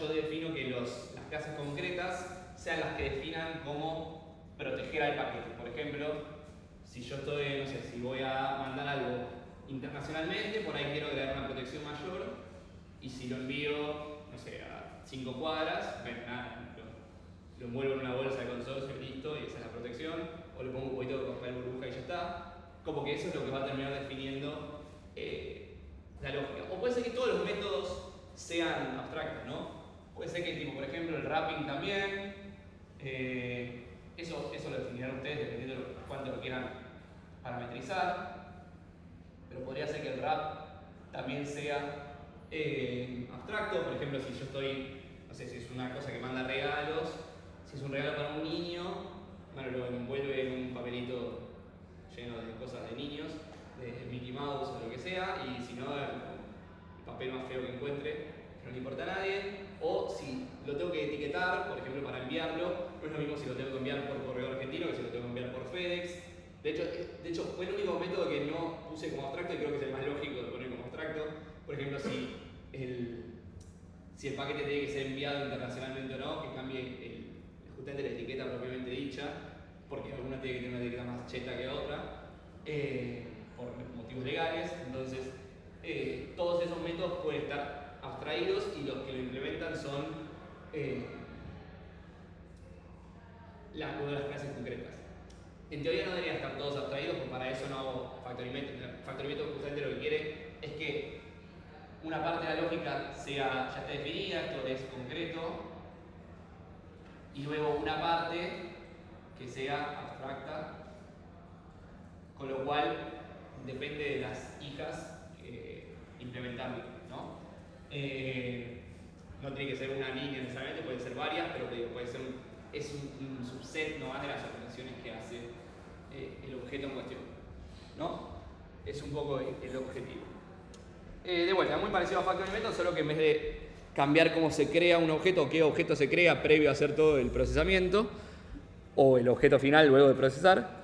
que las clases concretas sean las que definan cómo proteger al paquete. Por ejemplo, si yo estoy, no sé, si voy a mandar algo internacionalmente, por ahí quiero crear una protección mayor, y si lo envío, no sé, a 5 cuadras, bueno, nada, lo envuelvo en una bolsa de consorcio y listo, y esa es la protección, o le pongo un poquito de papel burbuja y ya está. Como que eso es lo que va a terminar definiendo la lógica. O puede ser que todos los métodos sean abstractos, ¿no? Puede ser que, tipo, por ejemplo, el wrapping también, eso lo definirán ustedes dependiendo de cuánto lo quieran parametrizar, pero podría ser que el wrap también sea abstracto. Por ejemplo, si yo estoy, no sé, si es una cosa que manda regalos, si es un regalo para un niño, bueno, lo envuelve en un papelito lleno de cosas de niños, de Mickey Mouse o lo que sea, y si no, el papel más feo que encuentre, que no le importa a nadie, o si lo tengo que etiquetar, por ejemplo, para enviarlo, no es lo mismo si lo tengo que enviar por correo argentino que si lo tengo que enviar por FedEx. De hecho, fue el único método que no puse como abstracto y creo que es el más lógico de poner como abstracto. Por ejemplo, si el paquete tiene que ser enviado internacionalmente o no, que cambie justamente la etiqueta propiamente dicha, porque alguna tiene que tener una etiqueta más cheta que otra, por motivos legales. Entonces, todos esos métodos pueden estar abstraídos y los que lo implementan son las clases concretas. En teoría no deberían estar todos abstraídos, porque para eso no hago factory-method. Factory-method justamente lo que quiere es que una parte de la lógica ya esté definida, esto es concreto, y luego una parte que sea abstracta, con lo cual depende de las hijas implementarlo, ¿no? No tiene que ser una línea necesariamente, puede ser varias, pero puede ser un subset nomás de las operaciones que hace el objeto en cuestión, ¿no? Es un poco el objetivo. De vuelta, muy parecido a Factory Method, solo que en vez de cambiar cómo se crea un objeto o qué objeto se crea previo a hacer todo el procesamiento, o el objeto final luego de procesar,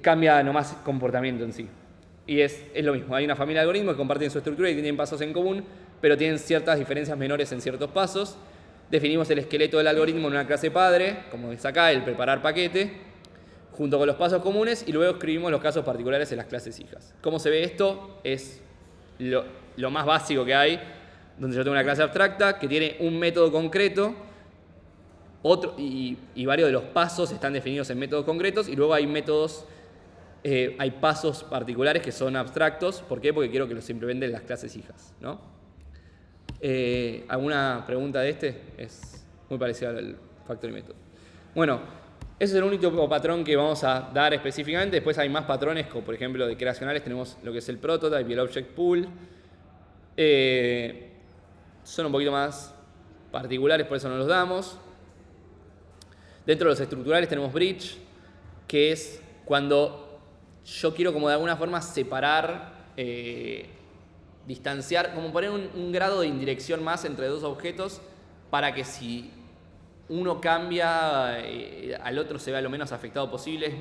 cambia nomás comportamiento en sí. Y es lo mismo, hay una familia de algoritmos que comparten su estructura y tienen pasos en común, pero tienen ciertas diferencias menores en ciertos pasos. Definimos el esqueleto del algoritmo en una clase padre, como es acá, el preparar paquete, junto con los pasos comunes, y luego escribimos los casos particulares en las clases hijas. ¿Cómo se ve esto? Es lo más básico que hay, donde yo tengo una clase abstracta que tiene un método concreto, y varios de los pasos están definidos en métodos concretos, y luego hay métodos, hay pasos particulares que son abstractos. ¿Por qué? Porque quiero que los implementen las clases hijas, ¿no? ¿Alguna pregunta de este? Es muy parecido al Factory Method. Bueno, ese es el único patrón que vamos a dar específicamente. Después hay más patrones, como por ejemplo de creacionales tenemos lo que es el prototype y el object pool. Son un poquito más particulares, por eso no los damos. Dentro de los estructurales tenemos bridge, que es cuando yo quiero como de alguna forma separar, distanciar, como poner un grado de indirección más entre dos objetos para que si uno cambia, al otro se vea lo menos afectado posible.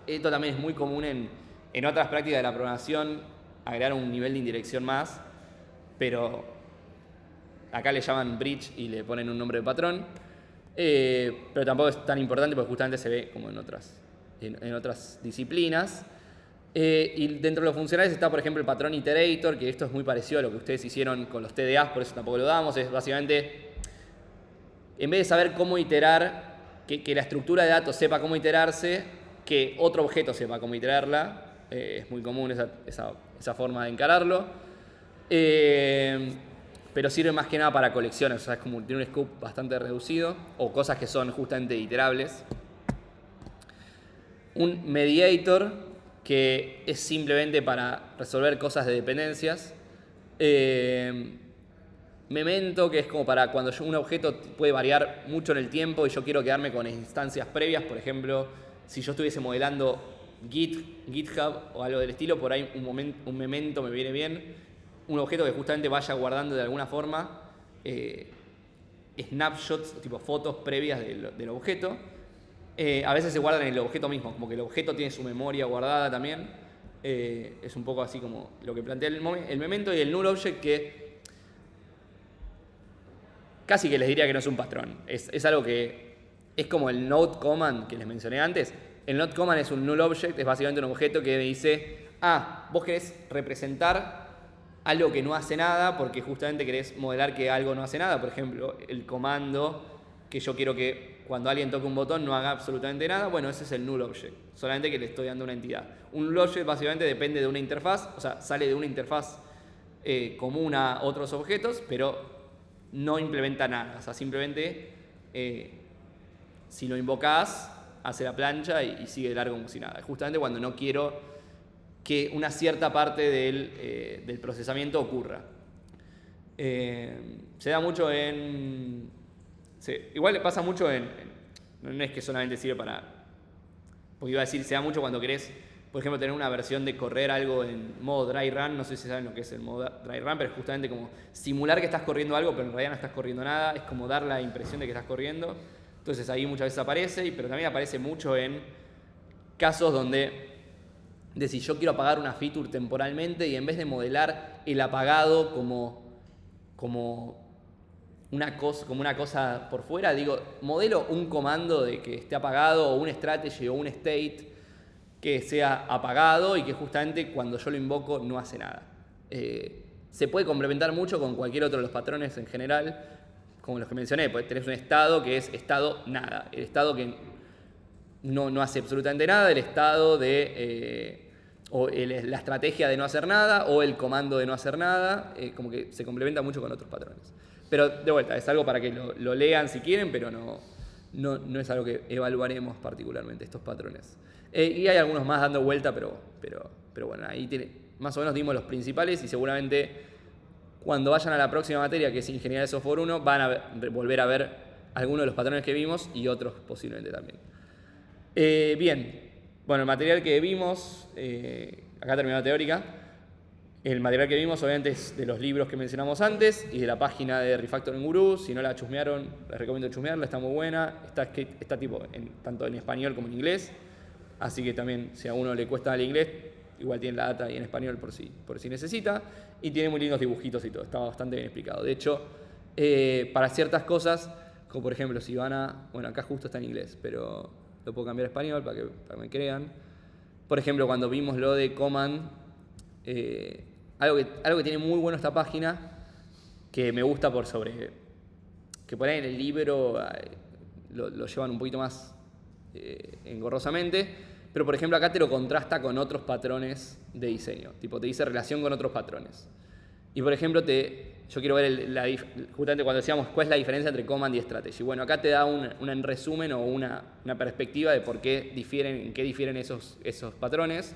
Esto también es muy común en otras prácticas de la programación, agregar un nivel de indirección más, pero acá le llaman bridge y le ponen un nombre de patrón. Pero tampoco es tan importante porque justamente se ve como en otras disciplinas. Y dentro de los funcionales está, por ejemplo, el patrón iterator, que esto es muy parecido a lo que ustedes hicieron con los TDAs, por eso tampoco lo damos. Es básicamente, en vez de saber cómo iterar, que la estructura de datos sepa cómo iterarse, que otro objeto sepa cómo iterarla. Es muy común esa forma de encararlo. Pero sirve más que nada para colecciones, o sea, es como tiene un scope bastante reducido, o cosas que son justamente iterables. Un mediator, que es simplemente para resolver cosas de dependencias. Memento, que es como para cuando un objeto puede variar mucho en el tiempo y yo quiero quedarme con instancias previas. Por ejemplo, si yo estuviese modelando GitHub o algo del estilo, por ahí un memento me viene bien. Un objeto que justamente vaya guardando de alguna forma snapshots, tipo fotos previas del objeto. A veces se guardan en el objeto mismo, como que el objeto tiene su memoria guardada también. Es un poco así como lo que plantea el memento. Y el null object, que casi que les diría que no es un patrón. Es algo que es como el node command que les mencioné antes. El node command es un null object, es básicamente un objeto que dice, vos querés representar algo que no hace nada porque justamente querés modelar que algo no hace nada. Por ejemplo, el comando que yo quiero que cuando alguien toque un botón no haga absolutamente nada. Bueno, ese es el null object, solamente que le estoy dando una entidad. Un null object básicamente depende de una interfaz, o sea, sale de una interfaz común a otros objetos, pero no implementa nada. O sea, simplemente si lo invocás, hace la plancha y sigue de largo como si nada. Justamente cuando no quiero que una cierta parte del procesamiento ocurra. Se da mucho igual le pasa mucho No es que solamente sirve para... Porque iba a decir, se da mucho cuando querés, por ejemplo, tener una versión de correr algo en modo dry run. No sé si saben lo que es el modo dry run, pero es justamente como simular que estás corriendo algo, pero en realidad no estás corriendo nada. Es como dar la impresión de que estás corriendo. Entonces ahí muchas veces aparece, pero también aparece mucho en casos donde de si yo quiero apagar una feature temporalmente y en vez de modelar el apagado como una cosa por fuera, digo, modelo un comando de que esté apagado o un strategy o un state que sea apagado y que justamente cuando yo lo invoco no hace nada. Se puede complementar mucho con cualquier otro de los patrones en general, como los que mencioné, pues tenés un estado que es estado nada, el estado que no hace absolutamente nada, el estado de... la estrategia de no hacer nada o el comando de no hacer nada, como que se complementa mucho con otros patrones. Pero de vuelta, es algo para que lo lean si quieren, pero no es algo que evaluaremos particularmente, estos patrones. Y hay algunos más dando vuelta, pero bueno, ahí más o menos dimos los principales y seguramente cuando vayan a la próxima materia, que es Ingeniería de Software 1, van a volver a ver algunos de los patrones que vimos y otros posiblemente también. Bien, bueno, el material que vimos, acá terminó la teórica. El material que vimos obviamente es de los libros que mencionamos antes y de la página de Refactoring Guru. Si no la chusmearon, les recomiendo chusmearla, está muy buena. Está tipo tanto en español como en inglés. Así que también, si a uno le cuesta el inglés, igual tiene la data ahí en español por si necesita. Y tiene muy lindos dibujitos y todo, está bastante bien explicado. De hecho, para ciertas cosas, como por ejemplo, si van a... Bueno, acá justo está en inglés, pero lo puedo cambiar a español para que me crean. Por ejemplo, cuando vimos lo de command, algo que tiene muy bueno esta página, que me gusta que por ahí en el libro lo llevan un poquito más engorrosamente, pero por ejemplo acá te lo contrasta con otros patrones de diseño, tipo te dice relación con otros patrones. Y por ejemplo, yo quiero ver justamente cuando decíamos cuál es la diferencia entre command y strategy. Bueno, acá te da un resumen o una perspectiva de por qué en qué difieren esos patrones.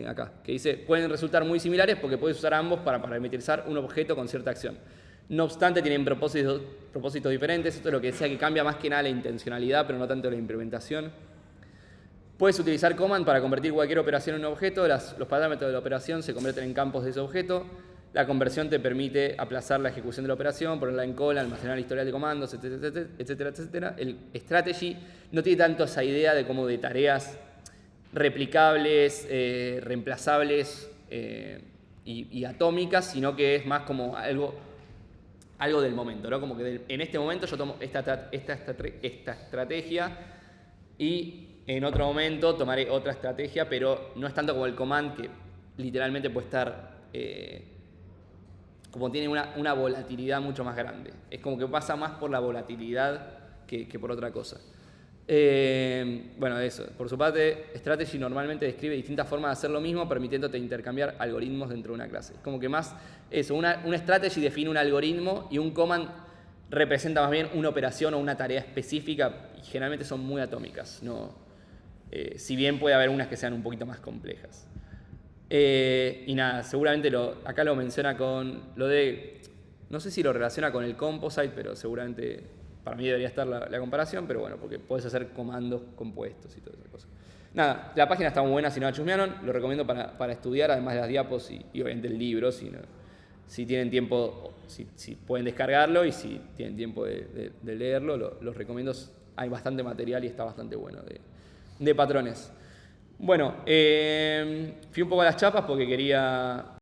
Acá, que dice, pueden resultar muy similares porque puedes usar ambos para parametrizar un objeto con cierta acción. No obstante, tienen propósitos diferentes. Esto es lo que decía que cambia más que nada la intencionalidad, pero no tanto la implementación. Puedes utilizar command para convertir cualquier operación en un objeto. Los parámetros de la operación se convierten en campos de ese objeto. La conversión te permite aplazar la ejecución de la operación, ponerla en cola, almacenar el historial de comandos, etcétera. El strategy no tiene tanto esa idea de como de tareas replicables, reemplazables y atómicas, sino que es más como algo del momento, ¿no? Como que en este momento yo tomo esta estrategia y en otro momento tomaré otra estrategia, pero no es tanto como el command que literalmente puede estar, como tiene una volatilidad mucho más grande. Es como que pasa más por la volatilidad que por otra cosa. Bueno, eso. Por su parte, strategy normalmente describe distintas formas de hacer lo mismo, permitiéndote intercambiar algoritmos dentro de una clase. Es como que más eso, una strategy define un algoritmo y un command representa más bien una operación o una tarea específica y generalmente son muy atómicas. Si bien puede haber unas que sean un poquito más complejas. Y nada, seguramente acá lo menciona con lo de... No sé si lo relaciona con el composite, pero seguramente para mí debería estar la comparación, pero bueno, porque puedes hacer comandos compuestos y todas esas cosas. Nada, la página está muy buena si no la chusmearon, lo recomiendo para estudiar, además de las diapos y obviamente el libro, si tienen tiempo, si pueden descargarlo y si tienen tiempo de leerlo, los recomiendo. Hay bastante material y está bastante bueno de patrones. Bueno, fui un poco a las chapas porque quería